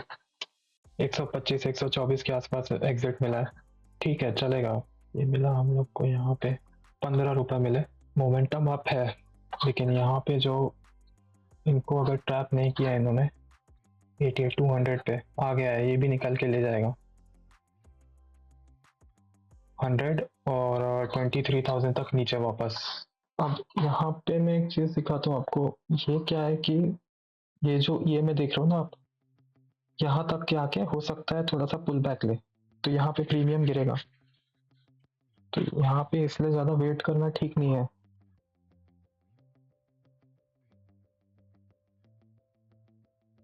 125 124 के आसपास एग्जिट मिला है, ठीक है चलेगा। ये मिला हम लोग को यहाँ पे 15 रुपए मिले, मोमेंटम अप है, लेकिन यहाँ पे जो इनको अगर ट्रैप नहीं किया इन्होंने, 88 200 पे आ गया है, ये भी निकल के ले जाएगा 100 और 23,000 तक नीचे वापस। अब यहाँ पे मैं एक चीज दिखाता हूँ आपको, ये क्या है कि ये जो ये मैं देख रहा हूँ ना, आप यहाँ तक के आके हो सकता है थोड़ा सा पुल बैक ले, तो यहाँ पे प्रीमियम गिरेगा, तो यहाँ पे इसलिए ज्यादा वेट करना ठीक नहीं है।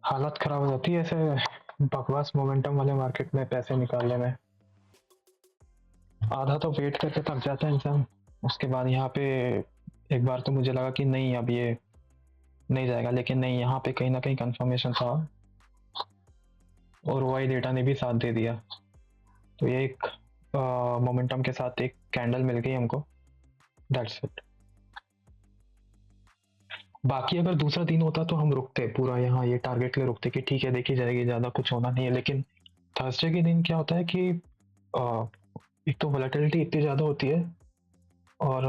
हालत खराब हो जाती है ऐसे बकवास मोमेंटम वाले मार्केट में पैसे निकालने में। आधा तो वेट करके थक जाता है इंसान, उसके बाद यहाँ पे एक बार तो मुझे लगा कि नहीं अब ये नहीं जाएगा, लेकिन नहीं, यहाँ पे कहीं ना कहीं कंफर्मेशन था और वाई डेटा ने भी साथ दे दिया, तो ये एक मोमेंटम के साथ एक कैंडल मिल गई हमको, दैट्स इट। बाकी अगर दूसरा दिन होता तो हम रुकते पूरा यहाँ ये टारगेट के लिए रुकते कि ठीक है देखी जाएगी, ज्यादा कुछ होना नहीं है, लेकिन थर्सडे के दिन क्या होता है कि एक तो वोलेटिलिटी इतनी ज्यादा होती है और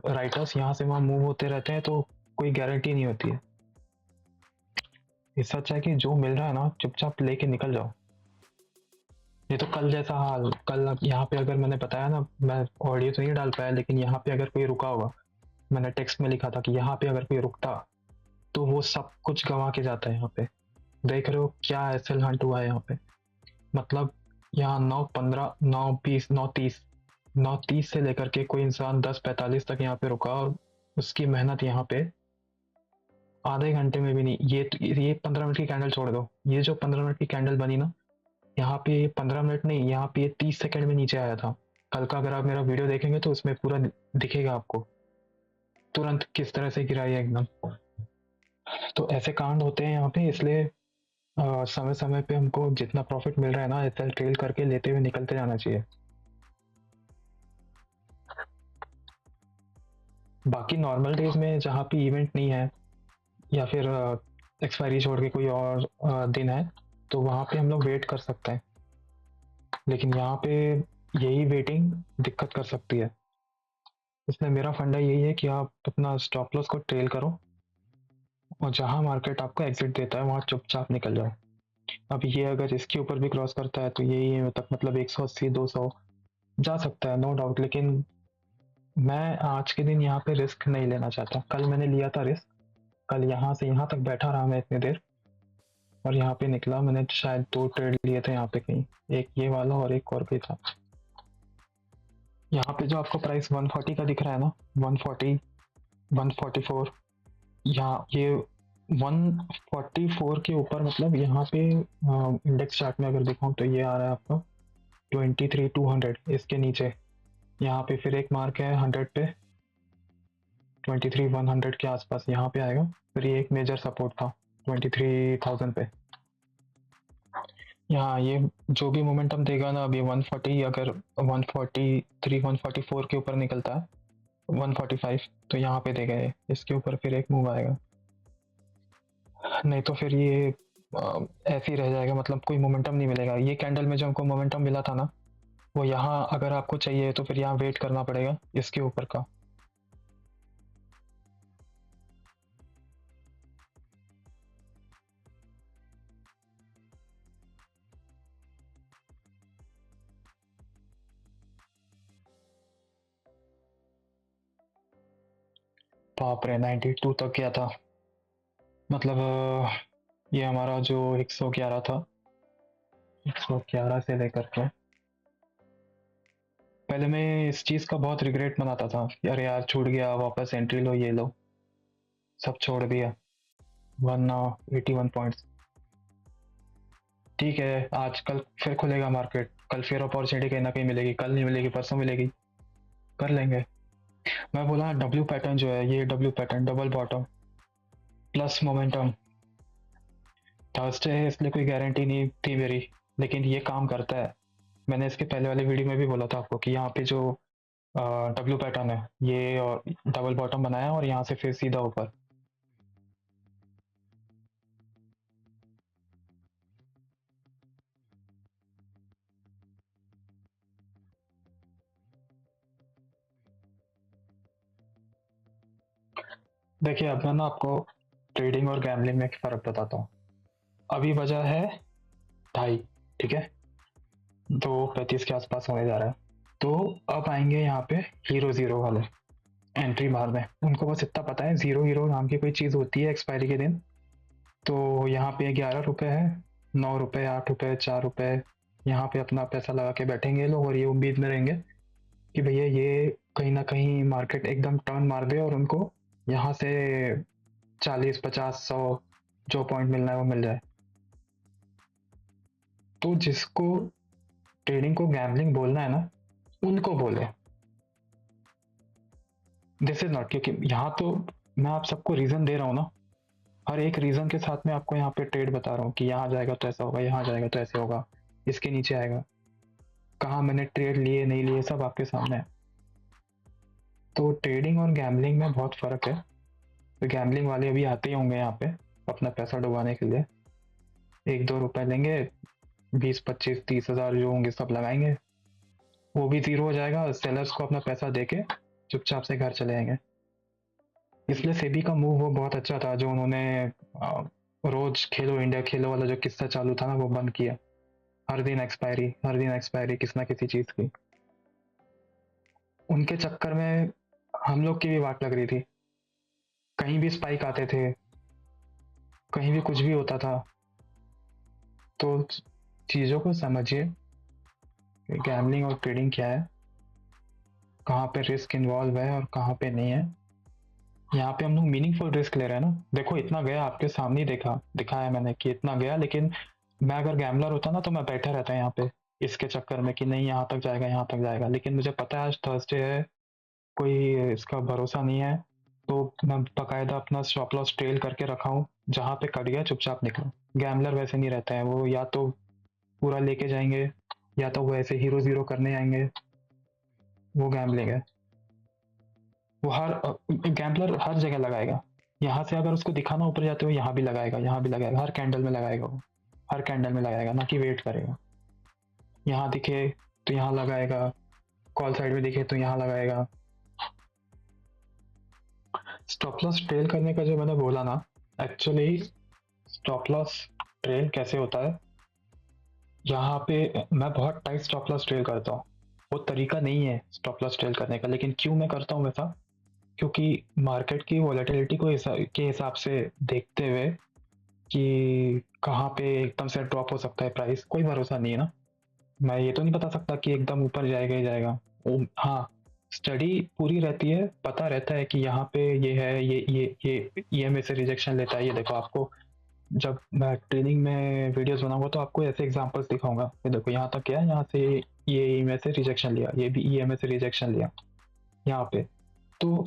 राइटर्स यहाँ से वहाँ मूव होते रहते हैं, तो कोई गारंटी नहीं होती है। इससे अच्छा है कि जो मिल रहा है ना चुपचाप लेके निकल जाओ। ये तो कल जैसा हाल, कल यहाँ पे अगर मैंने बताया ना, मैं ऑडियो तो नहीं डाल पाया, लेकिन यहाँ पे अगर कोई रुका होगा, मैंने टेक्स्ट में लिखा था कि यहाँ पे अगर कोई रुकता तो वो सब कुछ गंवा के जाता है। यहाँ पे देख रहे हो क्या एसएल हंट हुआ है यहाँ पे, मतलब यहाँ 9:15 9:20 9:30 से लेकर के कोई इंसान 10:45 तक यहाँ पे रुका, और उसकी मेहनत यहाँ पे आधे घंटे में भी नहीं। ये 15 मिनट की कैंडल छोड़ दो, ये जो 15 मिनट की कैंडल बनी ना, यहाँ पे 15 मिनट नहीं, यहाँ पे 30 सेकंड में नीचे आया था। कल का अगर आप मेरा वीडियो देखेंगे तो उसमें पूरा दिखेगा आपको तुरंत किस तरह से गिरा है एकदम। तो ऐसे कांड होते हैं यहाँ पे, इसलिए समय समय पे हमको जितना प्रॉफिट मिल रहा है ना, एसएल ट्रेल करके लेते हुए निकलते जाना चाहिए। बाकी नॉर्मल डेज में जहाँ पे इवेंट नहीं है या फिर एक्सपायरी छोड़ के कोई और दिन है, तो वहाँ पे हम लोग वेट कर सकते हैं, लेकिन यहाँ पे यही वेटिंग दिक्कत कर सकती है। इसलिए मेरा फंडा यही है कि आप अपना स्टॉप लॉस को ट्रेल करो और जहाँ मार्केट आपको एग्जिट देता है वहाँ चुपचाप निकल जाओ। अब ये अगर इसके ऊपर भी क्रॉस करता है तो यही तक मतलब 180 200 जा सकता है, नो डाउट। लेकिन मैं आज के दिन यहाँ पे रिस्क नहीं लेना चाहता। कल मैंने लिया था रिस्क, कल यहाँ से यहाँ तक बैठा रहा मैं इतनी देर और यहाँ पे निकला। मैंने शायद 2 ट्रेड लिए थे यहाँ पे कहीं, एक ये वाला और एक और भी था। यहाँ पे जो आपको प्राइस 140 का दिख रहा है ना, 140 144, यहाँ ये 144 के ऊपर मतलब यहाँ पे इंडेक्स चार्ट में अगर दिखाऊं तो ये आ रहा है आपका 23 200। इसके नीचे यहाँ पे फिर एक मार्क है 100 पे, 23 100 के आसपास यहाँ पे आएगा। फिर ये एक मेजर सपोर्ट था 23,000 पे। यहाँ ये जो भी मोमेंटम देगा ना, अभी 140 अगर 143 144 के ऊपर निकलता है 145 तो यहाँ पे देगा ये, इसके ऊपर फिर एक मूव आएगा, नहीं तो फिर ये ऐसे ही रह जाएगा, मतलब कोई मोमेंटम नहीं मिलेगा। ये कैंडल में जो हमको मोमेंटम मिला था ना, वो यहाँ अगर आपको चाहिए तो फिर यहाँ वेट करना पड़ेगा इसके ऊपर का। बाप रे 92 तक गया था, मतलब ये हमारा जो 111 था, 111 से लेकर के पहले मैं इस चीज़ का बहुत रिग्रेट मनाता था कि अरे यार छूट गया, वापस एंट्री लो, ये लो, सब छोड़ दिया। 81 पॉइंट्स, ठीक है। आज कल फिर खुलेगा मार्केट, कल फिर अपॉर्चुनिटी कहीं ना कहीं मिलेगी, कल नहीं मिलेगी परसों मिलेगी, कर लेंगे। मैं बोला डब्ल्यू पैटर्न जो है, ये W pattern double bottom plus momentum, Thursday है इसलिए कोई गारंटी नहीं थी मेरी, लेकिन ये काम करता है। मैंने इसके पहले वाले वीडियो में भी बोला था आपको कि यहाँ पे जो डब्ल्यू पैटर्न है ये और डबल बॉटम बनाया और यहाँ से फिर सीधा ऊपर। देखिए अब मैं ना आपको ट्रेडिंग और गैम्बलिंग में फ़र्क बताता हूँ। अभी वजह है 2:30, ठीक है, 2:35 के आसपास होने जा रहा है। तो अब आएंगे यहाँ पे हीरो ज़ीरो वाले एंट्री मार दें। उनको बस इतना पता है ज़ीरो हीरो नाम की कोई चीज़ होती है एक्सपायरी के दिन। तो यहाँ पे 11 रुपये है, 9 रुपये, 8 रुपये, 4 रुपये, यहाँ पे अपना पैसा लगा के बैठेंगे लोग और ये उम्मीद में रहेंगे कि भैया ये कहीं ना कहीं मार्केट एकदम टर्न मार दे और उनको यहाँ से 40 50 100 जो पॉइंट मिलना है वो मिल जाए। तो जिसको ट्रेडिंग को गैम्बलिंग बोलना है ना, उनको बोले, दिस इज नॉट। क्योंकि यहाँ तो मैं आप सबको रीजन दे रहा हूँ ना, हर एक रीजन के साथ में आपको यहाँ पे ट्रेड बता रहा हूँ कि यहाँ जाएगा तो ऐसा होगा, यहाँ जाएगा तो ऐसे होगा, इसके नीचे आएगा, कहाँ मैंने ट्रेड लिए नहीं लिए सब आपके सामने है। तो ट्रेडिंग और गैम्बलिंग में बहुत फर्क है। तो गैम्बलिंग वाले अभी आते ही होंगे यहाँ पे अपना पैसा डुबाने के लिए, 1 2 रुपए लेंगे, 20 25 30 हजार जो होंगे सब लगाएंगे, वो भी जीरो हो जाएगा, सेलर्स को अपना पैसा देके चुपचाप से घर चले आएंगे। इसलिए सेबी का मूव वो बहुत अच्छा था जो उन्होंने रोज खेलो इंडिया खेलो वाला जो किस्सा चालू था ना वो बंद किया। हर दिन एक्सपायरी, हर दिन एक्सपायरी किसी ना किसी चीज की। उनके चक्कर में हम लोग की भी वाट लग रही थी, कहीं भी स्पाइक आते थे, कहीं भी कुछ भी होता था। तो चीज़ों को समझिए, गैम्बलिंग और ट्रेडिंग क्या है, कहाँ पे रिस्क इन्वॉल्व है और कहाँ पे नहीं है। यहाँ पे हम लोग मीनिंगफुल रिस्क ले रहे हैं ना। देखो इतना गया, आपके सामने ही दिखाया मैंने कि इतना गया, लेकिन मैं अगर गैम्बलर होता ना तो मैं बैठा रहता यहाँ पे इसके चक्कर में कि नहीं यहाँ तक जाएगा यहाँ तक जाएगा। लेकिन मुझे पता है आज थर्सडे है, कोई इसका भरोसा नहीं है, तो मैं बाकायदा अपना स्टॉप लॉस ट्रेल करके रखा हूँ, जहाँ पे कट गया चुपचाप निकलो। गैम्बलर वैसे नहीं रहते हैं, वो या तो पूरा लेके जाएंगे या तो वो ऐसे हीरो जीरो करने आएंगे। वो गैम्बलिंग है। वो हर गैम्बलर हर जगह लगाएगा। यहाँ से अगर उसको दिखाना ऊपर जाते हो, यहाँ भी लगाएगा, यहाँ भी लगाएगा, हर कैंडल में लगाएगा वो। हर कैंडल में लगाएगा, ना कि वेट करेगा। यहाँ दिखे तो यहाँ लगाएगा, कॉल साइड में दिखे तो यहाँ लगाएगा। स्टॉप लॉस ट्रेल करने का जो मैंने बोला ना, एक्चुअली स्टॉप लॉस ट्रेल कैसे होता है, यहाँ पे मैं बहुत टाइट स्टॉप लॉस ट्रेल करता हूँ। वो तरीका नहीं है स्टॉप लॉस ट्रेल करने का, लेकिन क्यों मैं करता हूँ वैसा, क्योंकि मार्केट की वॉलेटिलिटी को के हिसाब से देखते हुए कि कहाँ पे एकदम से ड्रॉप हो सकता है प्राइस, कोई भरोसा नहीं है ना। मैं ये तो नहीं बता सकता कि एकदम ऊपर जाएगा ही जाएगा। हाँ, स्टडी पूरी रहती है, पता रहता है कि यहाँ पे ये है, ये ईएमए से रिजेक्शन लेता है। ये देखो, आपको जब मैं ट्रेनिंग में वीडियोस बनाऊंगा तो आपको ऐसे एग्जांपल्स दिखाऊंगा। ये देखो, यहाँ तक क्या है, यहाँ से ये ईएमए से रिजेक्शन लिया, ये भी ईएमए से रिजेक्शन लिया यहाँ पे। तो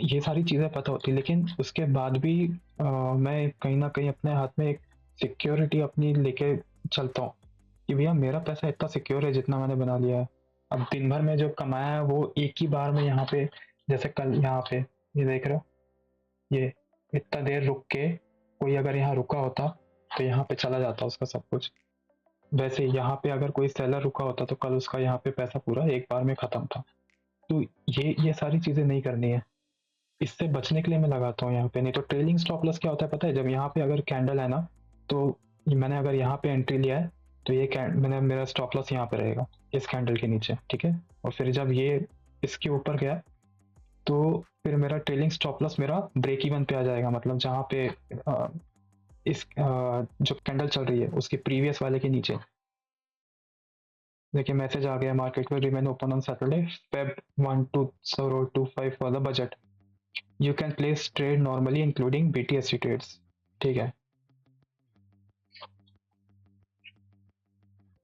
ये सारी चीज़ें पता होती, लेकिन उसके बाद भी मैं कहीं ना कहीं अपने हाथ में एक सिक्योरिटी अपनी लेके चलता हूँ कि भैया मेरा पैसा इतना सिक्योर है जितना मैंने बना लिया है। अब दिन भर में जो कमाया है वो एक ही बार में यहाँ पे, जैसे कल यहाँ पे ये देख रहे हो, ये इतना देर रुक के कोई अगर यहाँ रुका होता तो यहाँ पे चला जाता उसका सब कुछ। वैसे यहाँ पे अगर कोई सेलर रुका होता तो कल उसका यहाँ पे पैसा पूरा एक बार में खत्म था। तो ये सारी चीजें नहीं करनी है। इससे बचने के लिए मैं लगाता हूँ यहाँ पे। नहीं तो ट्रेलिंग स्टॉप लॉस क्या होता है पता है, जब यहाँ पे अगर कैंडल है ना, तो मैंने अगर यहाँ पे एंट्री लिया है तो ये मैंने मेरा स्टॉप लॉस यहाँ पे रहेगा इस कैंडल के नीचे, ठीक है। और फिर जब ये इसके ऊपर गया तो फिर मेरा ट्रेलिंग स्टॉप लॉस मेरा ब्रेक इवन पे आ जाएगा, मतलब जहाँ पे जो कैंडल चल रही है उसके प्रीवियस वाले के नीचे। देखिए मैसेज आ गया मार्केट में, remain open on Saturday Feb 12025 for the budget, you can place trade normally including BTC trades, ठीक है।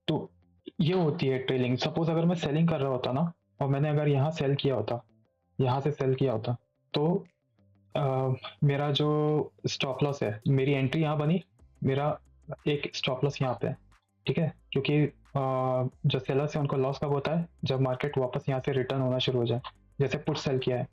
तो ये होती है ट्रेलिंग। सपोज अगर मैं सेलिंग कर रहा होता ना, और मैंने अगर यहाँ सेल किया होता, यहाँ से सेल किया होता, तो मेरा जो स्टॉप लॉस है, मेरी एंट्री यहाँ बनी, मेरा एक स्टॉप लॉस यहाँ पे है, ठीक है। क्योंकि जो सेलर्स है उनको लॉस कब होता है, जब मार्केट वापस यहाँ से रिटर्न होना शुरू हो जाए। जैसे पुट सेल किया है,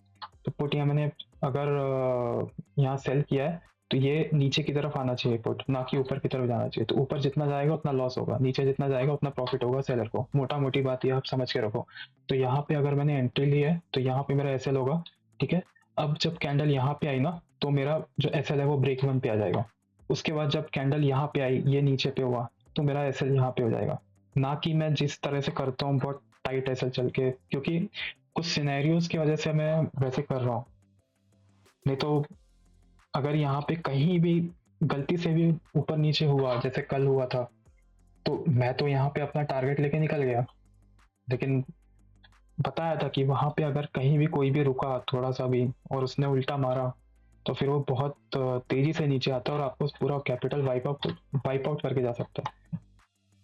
तो पुट यहाँ मैंने अगर यहाँ सेल किया है तो ये नीचे की तरफ आना चाहिए पुट, ना कि ऊपर की तरफ जाना चाहिए। तो ऊपर जितना जाएगा उतना लॉस होगा, नीचे जितना जाएगा उतना प्रॉफिट होगा सेलर को। मोटा मोटी बात ये आप समझ के रखो। तो यहाँ पे अगर मैंने एंट्री ली है तो यहाँ पे मेरा एसएल होगा, ठीक है। अब जब कैंडल यहाँ पे आई ना, तो मेरा जो एसएल है वो ब्रेक इवन पे आ जाएगा। उसके बाद जब कैंडल यहाँ पे आई, ये नीचे पे हुआ, तो मेरा एसएल यहाँ पे हो जाएगा। ना कि मैं जिस तरह से करता हूँ बहुत टाइट एसएल चल के, क्योंकि कुछ सिनेरियोज की वजह से मैं वैसे कर रहा हूँ। नहीं तो अगर यहाँ पे कहीं भी गलती से भी ऊपर नीचे हुआ, जैसे कल हुआ था, तो मैं तो यहाँ पे अपना टारगेट लेके निकल गया। लेकिन बताया था कि वहां पे अगर कहीं भी कोई भी रुका थोड़ा सा भी और उसने उल्टा मारा, तो फिर वो बहुत तेजी से नीचे आता है और आपको पूरा कैपिटल वाइप आउट करके जा सकता है।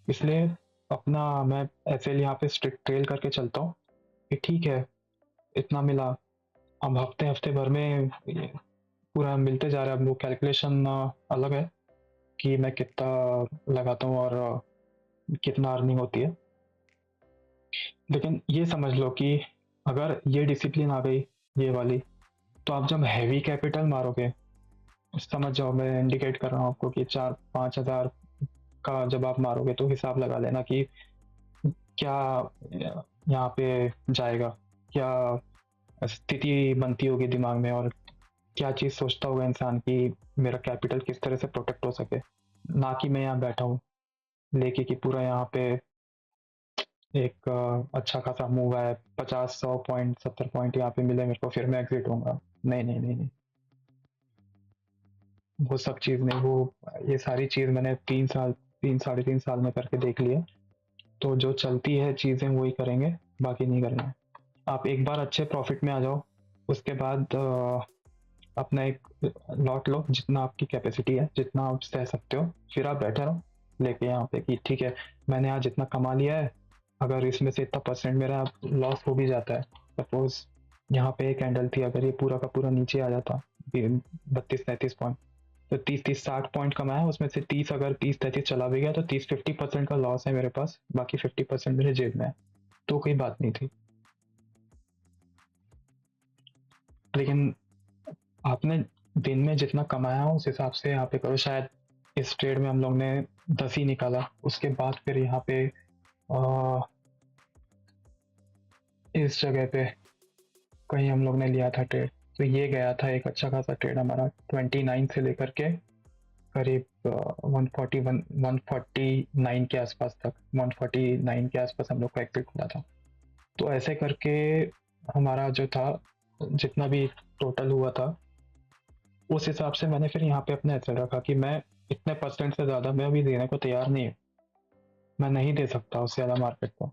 इसलिए अपना मैं एसएल यहाँ पे स्ट्रिक्ट ट्रेल करके चलता हूँ कि ठीक है, इतना मिला, अब हफ्ते हफ्ते भर में पूरा मिलते जा रहा है। अब वो कैलकुलेशन अलग है कि मैं कितना लगाता हूँ और कितना अर्निंग होती है। लेकिन ये समझ लो कि अगर ये डिसिप्लिन आ गई, ये वाली, तो आप जब हैवी कैपिटल मारोगे, समझ जाओ मैं इंडिकेट कर रहा हूँ आपको कि 4-5 हज़ार का जब आप मारोगे तो हिसाब लगा लेना कि क्या यहाँ पे जाएगा, क्या स्थिति बनती होगी दिमाग में, और क्या चीज़ सोचता होगा इंसान कि मेरा कैपिटल किस तरह से प्रोटेक्ट हो सके। ना कि मैं यहाँ बैठा हूँ लेके कि पूरा यहाँ पे एक अच्छा खासा मूव है, 50-100 पॉइंट 70 पॉइंट यहाँ पे मिले मेरे को, फिर मैं एग्जिट होऊंगा। नहीं नहीं नहीं नहीं, वो सब चीज़ नहीं। वो ये सारी चीज़ मैंने 3 साढ़े 3 साल में करके देख ली है। तो जो चलती है चीज़ें वही करेंगे, बाकी नहीं करेंगे। आप एक बार अच्छे प्रॉफिट में आ जाओ, उसके बाद अपना एक लॉट लो जितना आपकी कैपेसिटी है, जितना आप सह सकते हो, फिर आप बैठे रहो लेके यहाँ पे कि ठीक है, मैंने आज इतना कमा लिया है, अगर इसमें से इतना परसेंट मेरा लॉस हो भी जाता है, सपोज यहाँ पे एक कैंडल थी, अगर ये पूरा का पूरा नीचे आ जाता 32-33 पॉइंट, तो 30-30-60 पॉइंट कमाया, उसमें से 30 अगर 30-33 चला भी गया तो 50% का लॉस है मेरे पास, बाकी 50% मेरे जेब में है, तो कोई बात नहीं थी। लेकिन आपने दिन में जितना कमाया उस हिसाब से यहाँ पे करो। शायद इस ट्रेड में हम लोग ने 10 ही निकाला, उसके बाद फिर यहाँ पे इस जगह पे कहीं हम लोग ने लिया था ट्रेड, तो ये गया था एक अच्छा खासा ट्रेड हमारा 29 से लेकर के करीब 149 के आसपास तक, 149 के आसपास हम लोग का एग्जिट खुला था। तो ऐसे करके हमारा जो था जितना भी टोटल हुआ था उस हिसाब से मैंने फिर यहाँ पे अपने ऐसे रखा कि मैं इतने परसेंट से ज़्यादा मैं अभी देने को तैयार नहीं हूँ, मैं नहीं दे सकता उससे ज़्यादा मार्केट को,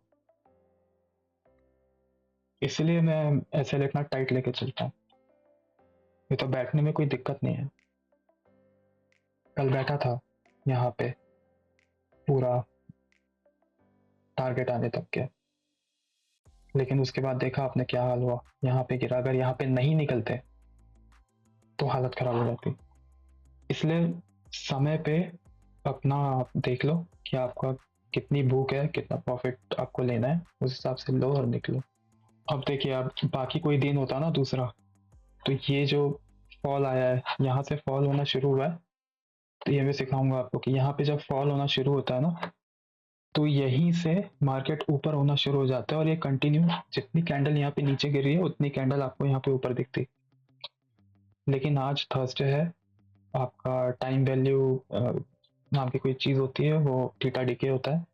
इसलिए मैं ऐसे इतना टाइट लेके चलता हूँ। ये तो बैठने में कोई दिक्कत नहीं है। कल बैठा था यहाँ पे पूरा टारगेट आने तक के, लेकिन उसके बाद देखा आपने क्या हाल हुआ, यहाँ पे गिरा। अगर यहाँ पे नहीं निकलते तो हालत खराब हो जाती। इसलिए समय पे अपना आप देख लो कि आपका कितनी भूख है, कितना प्रॉफिट आपको लेना है, उस हिसाब से लो और निकलो। अब देखिए, आप बाकी कोई दिन होता ना दूसरा, तो ये जो फॉल आया है, यहाँ से फॉल होना शुरू हुआ है, तो ये मैं सिखाऊंगा आपको कि यहाँ पे जब फॉल होना शुरू होता है ना, तो यहीं से मार्केट ऊपर होना शुरू हो जाता है, और ये कंटिन्यू जितनी कैंडल यहाँ पे नीचे गिर रही है उतनी कैंडल आपको यहाँ पे ऊपर दिखती। लेकिन आज थर्सडे है, आपका टाइम वैल्यू नाम की कोई चीज़ होती है, वो थीटा डीके होता है,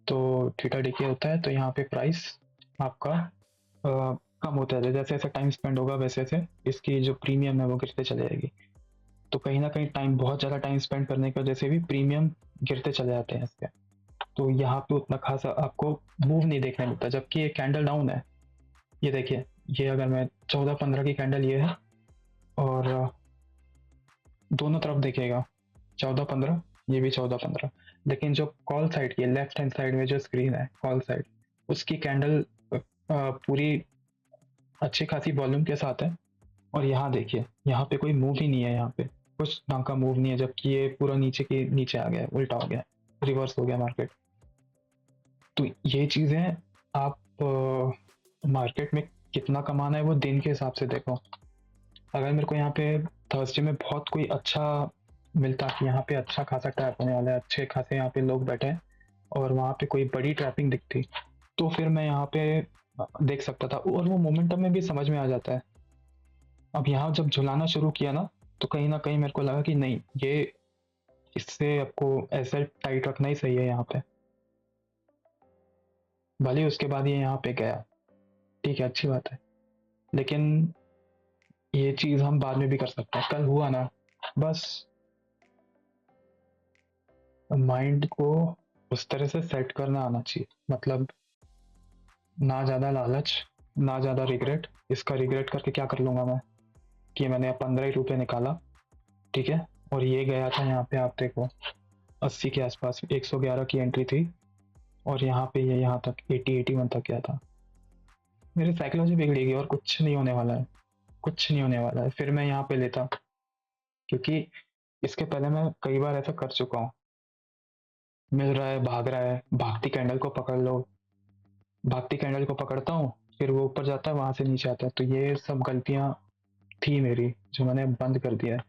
तो थीटा डीके होता है, तो यहाँ पे प्राइस आपका कम होता है, जैसे जैसे टाइम स्पेंड होगा वैसे वैसे इसकी जो प्रीमियम है वो गिरते चले जाएगी। तो कहीं ना कहीं टाइम, बहुत ज़्यादा टाइम स्पेंड करने की वजह से भी प्रीमियम गिरते चले जाते हैं इसके। तो यहाँ पे उतना खासा आपको मूव नहीं देखने मिलता, जबकि ये कैंडल डाउन है। ये देखिए, ये अगर मैं 14-15 की कैंडल ये है, और दोनों तरफ देखिएगा 14-15, ये भी 14-15, लेकिन जो कॉल साइड की लेफ्ट हैंड साइड में जो स्क्रीन है कॉल साइड, उसकी कैंडल पूरी अच्छी खासी वॉल्यूम के साथ है, और यहाँ देखिए यहाँ पे कोई मूव ही नहीं है, यहाँ पे कुछ ढंग का मूव नहीं है, जबकि ये पूरा नीचे के नीचे आ गया, उल्टा हो गया, रिवर्स हो गया मार्केट। तो ये चीज़ें आप मार्केट में कितना कमाना है वो दिन के हिसाब से देखो। अगर मेरे को यहाँ पे थर्सडे में बहुत कोई अच्छा मिलता कि यहाँ पे अच्छा खासा ट्रैप होने वाला है, अच्छे खासे यहाँ पे लोग बैठे हैं, और वहाँ पे कोई बड़ी ट्रैपिंग दिखती, तो फिर मैं यहाँ पे देख सकता था, और वो मोमेंटम में भी समझ में आ जाता है। अब यहाँ जब झुलाना शुरू किया ना, तो कहीं ना कहीं मेरे को लगा कि नहीं, ये इससे आपको ऐसे टाइट रखना ही सही है यहाँ पे। भले उसके बाद ये यहाँ पे गया, ठीक है, अच्छी बात है, लेकिन ये चीज़ हम बाद में भी कर सकते हैं। कल हुआ ना, बस माइंड को उस तरह से सेट करना आना चाहिए, मतलब ना ज़्यादा लालच, ना ज़्यादा रिग्रेट। इसका रिग्रेट करके क्या कर लूँगा मैं कि मैंने 15 ही रुपये निकाला, ठीक है, और ये गया था यहाँ पे, आप देखो 80 के आसपास, 111 की एंट्री थी, और यहाँ पे ये यहाँ तक 80-81 तक गया था। मेरी साइकोलॉजी बिगड़ेगी और कुछ नहीं होने वाला है, कुछ नहीं होने वाला है। फिर मैं यहाँ पे लेता, क्योंकि इसके पहले मैं कई बार ऐसा कर चुका हूँ। मिल रहा है, भाग रहा है, भागती कैंडल को पकड़ लो, भागती कैंडल को पकड़ता हूँ, फिर वो ऊपर जाता है, वहां से नीचे आता है। तो ये सब गलतियां थी मेरी, जो मैंने बंद कर दिया है।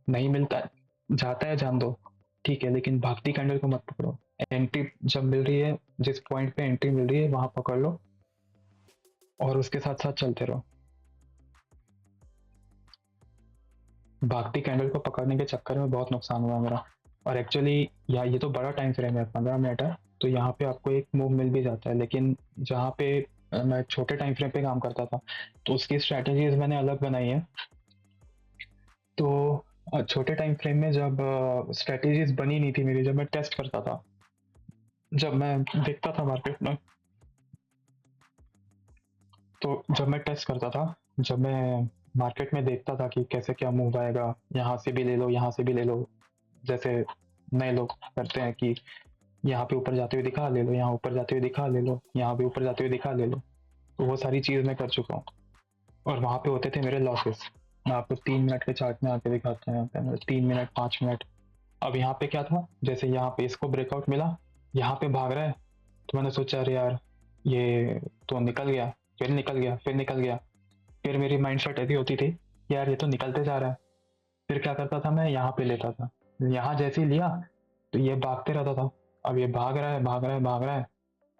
नहीं मिलता है, जाता है, जान दो, ठीक है, लेकिन भागती कैंडल को मत पकड़ो। एंट्री जब मिल रही है, जिस पॉइंट पे एंट्री मिल रही है वहां पकड़ लो, और उसके साथ साथ चलते रहो। भागती कैंडल को पकड़ने के चक्कर में बहुत नुकसान हुआ मेरा, और एक्चुअली ये तो बड़ा टाइम फ्रेम है, 15 मिनट है, तो यहाँ पे आपको एक मूव मिल भी जाता है। लेकिन जहाँ पे मैं छोटे टाइम फ्रेम पे काम करता था, तो उसकी स्ट्रैटेजीज मैंने अलग बनाई है। तो छोटे टाइम फ्रेम में जब स्ट्रैटेजीज बनी नहीं थी मेरी, जब मैं टेस्ट करता था, जब मैं देखता था मार्केट में, तो जब मैं टेस्ट करता था, जब मैं मार्केट में देखता था कि कैसे क्या मूव आएगा, यहाँ से भी ले लो, यहाँ से भी ले लो, जैसे नए लोग करते हैं कि यहाँ पे ऊपर जाते हुए दिखा ले लो, यहाँ ऊपर जाते हुए दिखा ले लो, यहाँ पे ऊपर जाते हुए दिखा ले लो। तो वो सारी चीज़ मैं कर चुका हूँ और वहाँ पे होते थे मेरे लॉसेस। मैं आपको 3 मिनट के चार्ट में आके दिखाता हूँ। यहाँ पे मेरे 3 मिनट 5 मिनट। अब यहाँ पे क्या था, जैसे यहाँ पे इसको ब्रेकआउट मिला, यहाँ पे भाग रहा है, तो मैंने सोचा अरे यार ये तो निकल गया, फिर निकल गया, फिर निकल गया। फिर मेरी माइंड सेट ऐसी होती थी कि यार ये तो निकलते जा रहा है। फिर क्या करता था, मैं यहाँ पे लेता था। यहाँ जैसे ही लिया तो ये भागते रहता था। अब ये भाग रहा है, भाग रहा है, भाग रहा है।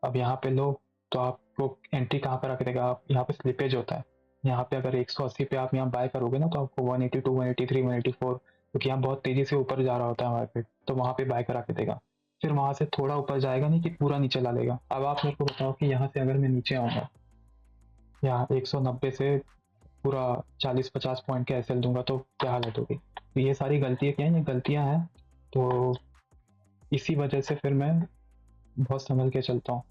अब यहाँ पे लो, तो आपको एंट्री कहाँ पर रख देगा, आप यहाँ पे स्लिपेज होता है। यहाँ पे अगर 180 पे आप यहाँ बाय करोगे ना, तो आपको 182, 183, 184, क्योंकि यहाँ बहुत तेजी से ऊपर जा रहा होता है मार्केट, तो वहाँ पे बाय करा के देगा। फिर वहां से थोड़ा ऊपर जाएगा नहीं कि पूरा नीचे ला लेगा। अब आप मेरे को बताओ कि यहाँ से अगर मैं नीचे आऊंगा, यहाँ 190 से पूरा 40-50 पॉइंट के एसएल दूंगा, तो क्या हालत होगी। तो ये सारी गलतियाँ क्या है, ये गलतियाँ हैं। तो इसी वजह से फिर मैं बहुत संभल के चलता हूँ।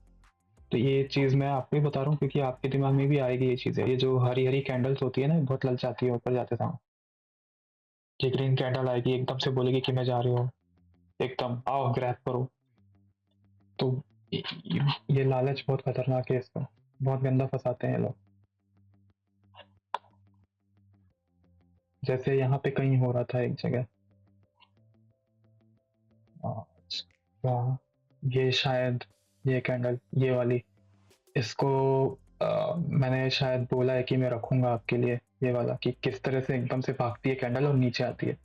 तो ये चीज़ मैं आपको ही बता रहा हूँ क्योंकि आपके दिमाग में भी आएगी ये चीज़ें। ये जो हरी हरी कैंडल्स होती है ना, बहुत ललचाती है ऊपर जाते समय। ये ग्रीन कैंडल आएगी, एकदम से बोलेगी कि मैं जा रही हूँ, एकदम आओ ग्रैब करो। तो ये लालच बहुत खतरनाक है, इसका बहुत गंदा फंसाते हैं ये लोग। जैसे यहाँ पे कहीं हो रहा था एक जगह, ये शायद ये कैंडल, ये वाली, इसको मैंने शायद बोला है कि मैं रखूंगा आपके लिए ये वाला, कि किस तरह से एकदम से भागती है कैंडल और नीचे आती है।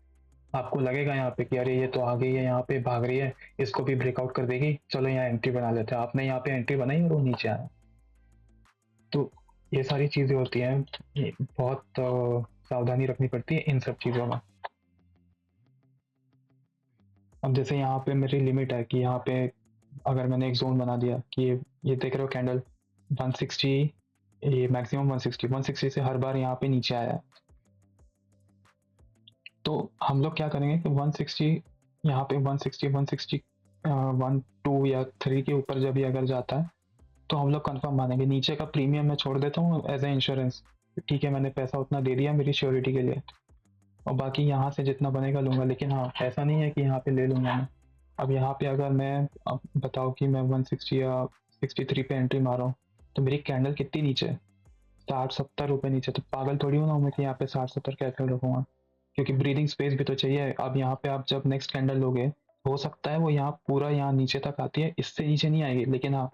आपको लगेगा यहाँ पे कि अरे ये तो आ गई है, यहाँ पे भाग रही है, इसको भी ब्रेकआउट कर देगी, चलो यहाँ एंट्री बना लेते हैं। आपने यहाँ पे एंट्री बनाई और वो नीचे आया। तो ये सारी चीजें होती हैं, बहुत सावधानी रखनी पड़ती है इन सब चीजों में। अब जैसे यहाँ पे मेरी लिमिट है कि यहाँ पे अगर मैंने एक जोन बना दिया कि ये देख रहे हो कैंडल 160, ये मैक्सिमम 160 से हर बार यहाँ पे नीचे आया है। तो हम लोग क्या करेंगे कि 160, यहाँ पे 160 1 2 या 3 के ऊपर जब भी अगर जाता है तो हम लोग कंफर्म मानेंगे। नीचे का प्रीमियम मैं छोड़ देता हूँ एज ए इंश्योरेंस, ठीक है मैंने पैसा उतना दे दिया मेरी श्योरिटी के लिए, और बाकी यहाँ से जितना बनेगा लूंगा। लेकिन हाँ, ऐसा नहीं है कि यहाँ पे ले लूंगा मैं। अब यहाँ पे अगर मैं, अब बताओ कि मैं 160 या 63 पे एंट्री मारा हूँ, तो मेरी कैंडल कितनी नीचे है, 60-70 रुपए नीचे। तो पागल थोड़ी हूँ ना मैं कि यहाँ पे 60-70 कैसे रखूंगा, क्योंकि ब्रीदिंग स्पेस भी तो चाहिए। अब यहाँ पे आप जब नेक्स्ट कैंडल लोगे, हो सकता है वो यहाँ पूरा यहाँ नीचे तक आती है, इससे नीचे नहीं आएगी, लेकिन हाँ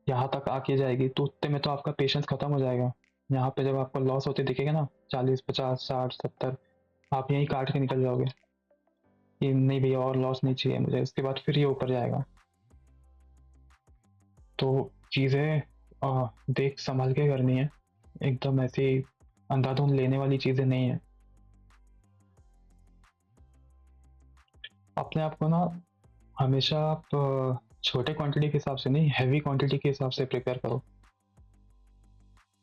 यहाँ तक आके जाएगी, तो उतने में तो आपका पेशेंस खत्म हो जाएगा। यहाँ पे जब आपको लॉस होते दिखेगा ना, 40 50 60 70, आप यहीं काट के निकल जाओगे कि नहीं भैया और लॉस नहीं चाहिए मुझे, इसके बाद फिर ये ऊपर जाएगा। तो चीज़ें देख संभल के करनी है, एकदम ऐसी अंधाधुंध लेने वाली चीज़ें नहीं है। अपने आप को ना हमेशा आप छोटे क्वांटिटी के हिसाब से नहीं, हैवी क्वांटिटी के हिसाब से प्रिपेयर करो।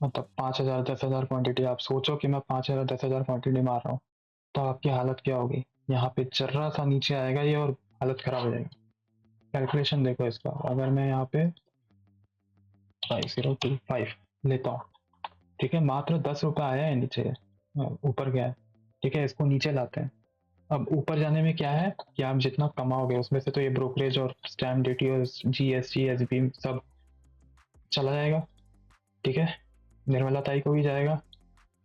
मतलब 5,000 10,000 क्वांटिटी, आप सोचो कि मैं 5,000 10,000 क्वांटिटी मार रहा हूँ, तो आपकी हालत क्या होगी। यहाँ पे जर्रा सा नीचे आएगा ये और हालत खराब हो जाएगी। कैलकुलेशन देखो इसका, अगर मैं यहाँ पे 5025 लेता हूँ, ठीक है, मात्र 10 रुपये आया है नीचे, ऊपर गया है, ठीक है, इसको नीचे लाते हैं। अब ऊपर जाने में क्या है कि आप जितना कमाओगे उसमें से तो ये ब्रोकरेज और स्टैम्प ड्यूटी और जीएसटी एसबी सब चला जाएगा, ठीक है, निर्मला ताई को भी जाएगा।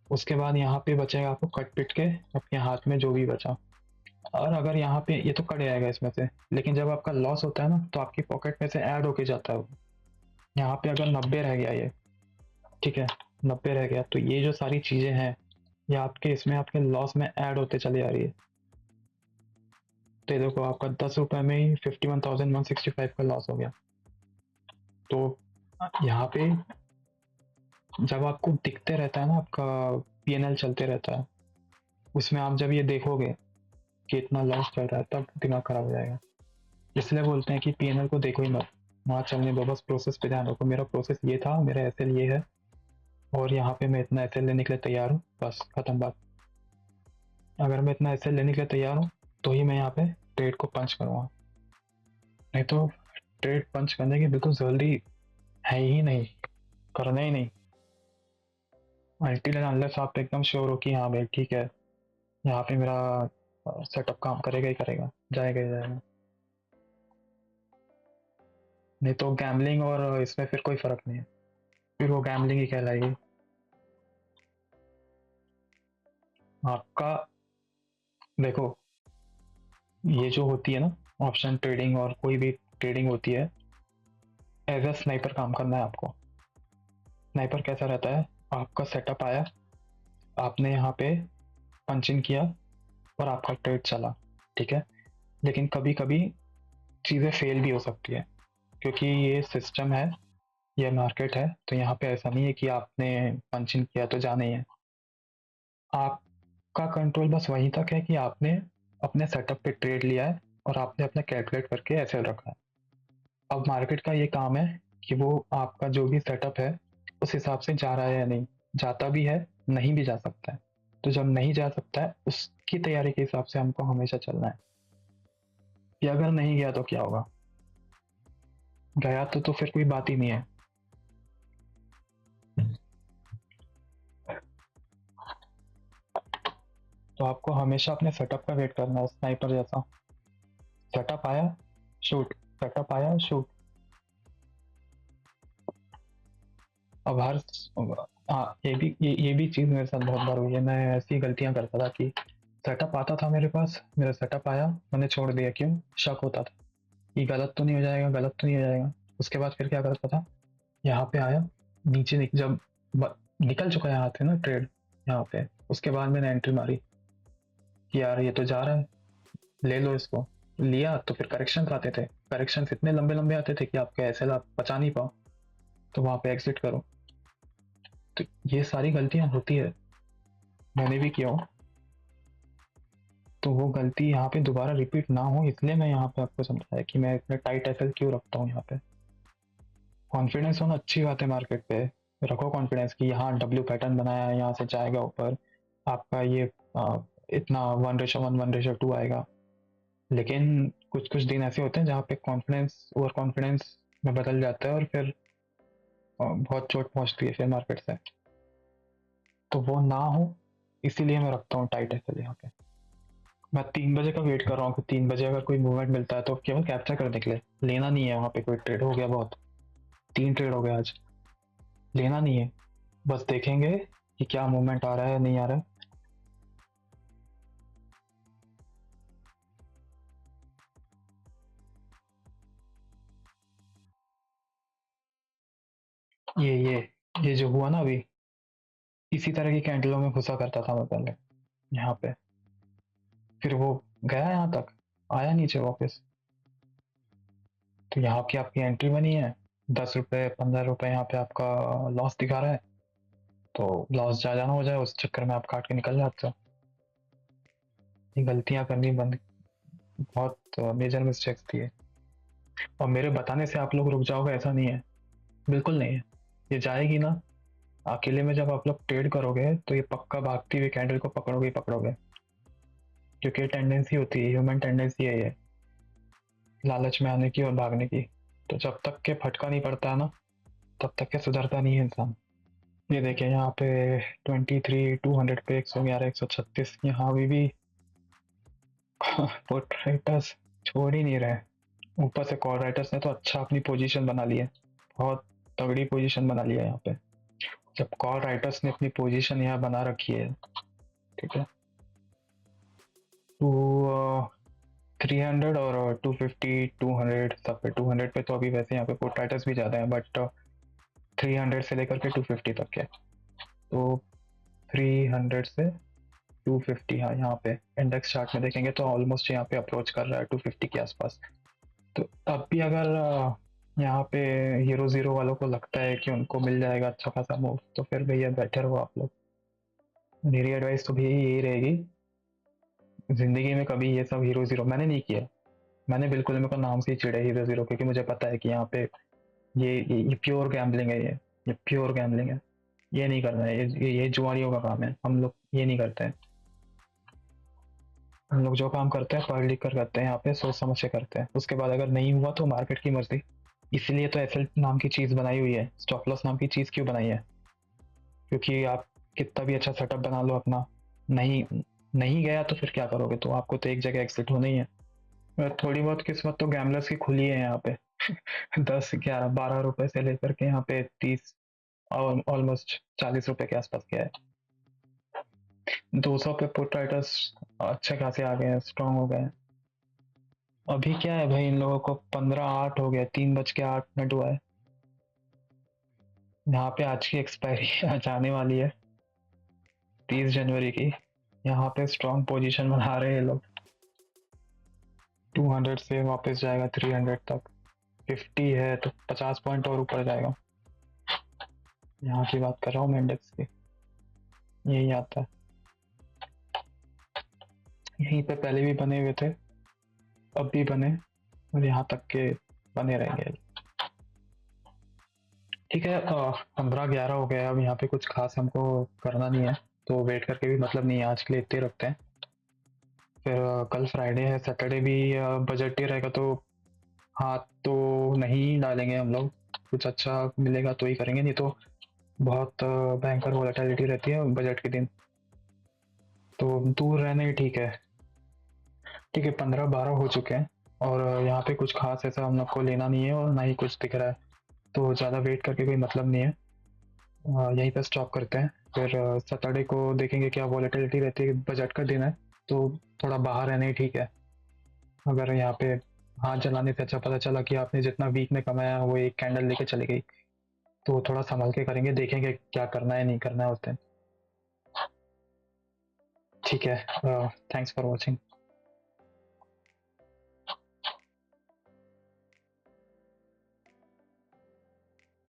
उसके बाद यहाँ पे बचेगा आपको कट पिट के अपने हाथ में जो भी बचा। और अगर यहाँ पे ये तो कट जाएगा इसमें से, लेकिन जब आपका लॉस होता है ना, तो आपकी पॉकेट में से ऐड होके जाता है वो। यहाँ पे अगर 90 रह गया ये, ठीक है, 90 रह गया, तो ये जो सारी चीजें हैं ये आपके इसमें आपके लॉस में ऐड होते चले जा रही है। तो ये देखो आपका 10 रुपए में ही 51,165 का लॉस हो गया। तो यहाँ पे जब आपको दिखते रहता है ना, आपका पीएनएल चलते रहता है, उसमें आप जब ये देखोगे कि इतना लॉस चल रहा है, तब दिमाग खराब हो जाएगा। इसलिए बोलते हैं कि पीएनएल को देखो ही मत, वहाँ चलने दो, बस प्रोसेस पे ध्यान रखो। मेरा प्रोसेस ये था, मेरा एसएल ये है, और यहाँ पे मैं इतना एसएल लेने के लिए तैयार हूँ, बस खत्म बात। अगर मैं इतना एसएल लेने के लिए तैयार हूँ तो ही मैं यहाँ पे ट्रेड को पंच करूँगा, नहीं तो ट्रेड पंच करने की बिल्कुल जल्दी है ही नहीं, करना ही नहीं। अल्टील एंड अनलेस आप एकदम श्योर हो कि हाँ भाई ठीक है, यहाँ पे मेरा सेटअप काम करेगा ही करेगा, जाएगा ही जाएगा। नहीं तो गैम्बलिंग और इसमें फिर कोई फर्क नहीं है। फिर वो गैम्बलिंग ही कहलाएगी। आपका देखो, ये जो होती है ना ऑप्शन ट्रेडिंग और कोई भी ट्रेडिंग होती है, एज अ स्नाइपर काम करना है आपको। स्नाइपर कैसा रहता है? आपका सेटअप आया, आपने यहाँ पे पंच इन किया और आपका ट्रेड चला, ठीक है। लेकिन कभी कभी चीज़ें फेल भी हो सकती है, क्योंकि ये सिस्टम है, ये मार्केट है, तो यहाँ पे ऐसा नहीं है कि आपने पंच इन किया तो जाना ही है। आपका कंट्रोल बस वहीं तक है कि आपने अपने सेटअप पे ट्रेड लिया है और आपने अपना कैलकुलेट करके ऐसे रखा है। अब मार्केट का ये काम है कि वो आपका जो भी सेटअप है उस हिसाब से जा रहा है या नहीं, जाता भी है, नहीं भी जा सकता है। तो जब नहीं जा सकता है उसकी तैयारी के हिसाब से हमको हमेशा चलना है, कि अगर नहीं गया तो क्या होगा, गया तो फिर कोई बात ही नहीं है। तो आपको हमेशा अपने सेटअप का वेट करना है, स्नाइपर जैसा। सेटअप आया शूट, सेटअप आया शूट। अब हर हाँ, ये भी चीज़ मेरे साथ बहुत बार हुई है। मैं ऐसी गलतियां करता था कि सेटअप आता था मेरे पास, मेरा सेटअप आया, मैंने छोड़ दिया। क्यों? शक होता था कि गलत तो नहीं हो जाएगा, गलत तो नहीं हो जाएगा। उसके बाद फिर क्या करता था, यहाँ पे आया, नीचे जब निकल चुका है हाथ से ना ट्रेड यहाँ पे, उसके बाद मैंने एंट्री मारी कि यार ये तो जा रहा है, ले लो इसको। लिया तो फिर करेक्शन आते थे, करेक्शन इतने लंबे लंबे आते थे कि आपके ऐसे आप बचा नहीं पाओ, तो वहां पे एग्जिट करो। तो ये सारी गलतियां होती है, मैंने भी किया हूँ। तो वो गलती यहाँ पे दोबारा रिपीट ना हो, इसलिए मैं यहाँ पे आपको समझाया कि मैं इतना टाइट एसएल क्यों रखता हूँ यहाँ पे। कॉन्फिडेंस होना अच्छी बात है मार्केट पे, रखो कॉन्फिडेंस कि यहाँ डब्ल्यू पैटर्न बनाया है, यहाँ से जाएगा ऊपर, आपका ये इतना 1:1 1:2 आएगा। लेकिन कुछ कुछ दिन ऐसे होते हैं जहाँ पे कॉन्फिडेंस ओवर कॉन्फिडेंस में बदल जाता है और फिर बहुत चोट पहुंचती है फिर मार्केट से। तो वो ना हो, इसीलिए मैं रखता हूँ टाइट एसएल यहाँ पे। मैं 3 बजे का वेट कर रहा हूँ कि 3 बजे अगर कोई मूवमेंट मिलता है तो केवल कैप्चर करने के लिए, लेना नहीं है वहाँ पे। कोई ट्रेड हो गया बहुत, 3 ट्रेड हो गया आज, लेना नहीं है, बस देखेंगे कि क्या मूवमेंट आ रहा है नहीं आ रहा है। ये जो हुआ ना अभी, इसी तरह की कैंडलों में घुसा करता था मैं पहले यहाँ पे। फिर वो गया यहाँ तक, आया नीचे वापस, तो यहाँ की आपकी एंट्री बनी है, 10 रुपए 15 रुपए यहाँ पे आपका लॉस दिखा रहा है, तो लॉस जा जाना हो जाए, उस चक्कर में आप काट के निकल जाते हो। ये गलतियां करनी बंद, बहुत मेजर मिस्टेक्स थी ये। और मेरे बताने से आप लोग रुक जाओगे ऐसा नहीं है, बिल्कुल नहीं है। ये जाएगी ना, अकेले में जब आप लोग ट्रेड करोगे तो ये पक्का भागती हुई कैंडल को पकड़ोगे ही पकड़ोगे, क्योंकि ये टेंडेंसी होती है, ह्यूमन टेंडेंसी है ये, लालच में आने की और भागने की। तो जब तक के फटका नहीं पड़ता है ना, तब तक के सुधरता नहीं है इंसान। ये देखिए यहाँ पे 23 200 पे 111 136, यहाँ अभी भी पुट राइटर्स छोड़ ही नहीं रहे। ऊपर से कॉल राइटर्स ने तो अच्छा अपनी पोजीशन बना ली है, बहुत तगड़ी पोजीशन बना लिया है यहाँ पे। जब कॉल राइटर्स ने अपनी पोजीशन यहाँ बना रखी है, ठीक है, तो 300 और 250 200 सब पे, 200 पे तो अभी वैसे यहाँ पे पुट राइटर्स भी ज़्यादा है, बट 300 से लेकर के 250 तक के, तो 300 से 250, हाँ यहाँ पे इंडेक्स चार्ट में देखेंगे तो ऑलमोस्ट यहाँ पे अप्रोच कर रहा है 250 के आसपास। तो अब भी अगर यहाँ पे हीरो जीरो वालों को लगता है कि उनको मिल जाएगा अच्छा खासा मूव, तो फिर भैया बेटर हो आप लोग। मेरी एडवाइस तो भैया यही रहेगी, जिंदगी में कभी ये सब हीरो जीरो मैंने नहीं किया। मैंने बिल्कुल, मेरे को नाम से ही चिढ़े हीरो जीरो, क्योंकि मुझे पता है कि यहाँ पे ये प्योर गैम्बलिंग है, ये प्योर गैम्बलिंग है, ये नहीं करना है, ये जुआरियों का काम है, हम लोग ये नहीं करते हैं। हम लोग जो काम करते हैं पढ़ लिख कर करते हैं, यहाँ पे सोच समझ के करते हैं, उसके बाद अगर नहीं हुआ तो मार्केट की मर्जी। इसलिए तो एसएल नाम की चीज बनाई हुई है, स्टॉप लॉस नाम की चीज क्यों बनाई है, क्योंकि आप कितना भी अच्छा सेटअप बना लो अपना, नहीं नहीं गया तो फिर क्या करोगे, तो आपको तो एक जगह एग्जिट होना ही है। थोड़ी बहुत किस्मत तो गैमलर्स की खुली है यहाँ पे 10 11 12 रुपए से लेकर के यहाँ पे 30 और ऑलमोस्ट 40 रुपए के आसपास गया है। 200 पे पुट राइटर्स अच्छे खासे आ गए हैं, स्ट्रांग हो गए हैं। अभी क्या है भाई, इन लोगों को 15:08 हो गया, 3:08 हुआ है। यहाँ पे आज की एक्सपायरी आज आने वाली है 30 जनवरी की। यहाँ पे स्ट्रांग पोजीशन बना रहे हैं लोग। 200 से वापस जाएगा 300 तक। 50 है तो 50 पॉइंट और ऊपर जाएगा। यहाँ की बात कर रहा हूँ मैं, इंडेक्स की। यही आता है, यहीं पे पहले भी बने हुए थे, अब भी बने, और यहाँ तक के बने रहेंगे। ठीक है, 15:11 हो गया। अब यहाँ पे कुछ खास हमको करना नहीं है, तो वेट करके भी मतलब नहीं है, आज के लिए इतने रखते हैं। फिर कल फ्राइडे है, सैटरडे भी बजट डे रहेगा, तो हाथ तो नहीं डालेंगे हम लोग। कुछ अच्छा मिलेगा तो ही करेंगे, नहीं तो बहुत भयंकर वोलेटिलिटी रहती है बजट के दिन, तो दूर रहना ही ठीक है। ठीक है, 15-12 हो चुके हैं, और यहाँ पे कुछ खास ऐसा हम लोग को लेना नहीं है, और ना ही कुछ दिख रहा है, तो ज़्यादा वेट करके कोई मतलब नहीं है। यहीं पे स्टॉप करते हैं। फिर सैटरडे को देखेंगे क्या वॉलेटिलिटी रहती है, बजट का दिन है, तो थोड़ा बाहर रहना ही ठीक है। अगर यहाँ पे हाथ जलाने से अच्छा पता चला कि आपने जितना वीक में कमाया वो एक कैंडल लेके चली गई, तो थोड़ा संभल के करेंगे, देखेंगे क्या करना है नहीं करना है उस दिन। ठीक है, थैंक्स फॉर वॉचिंग।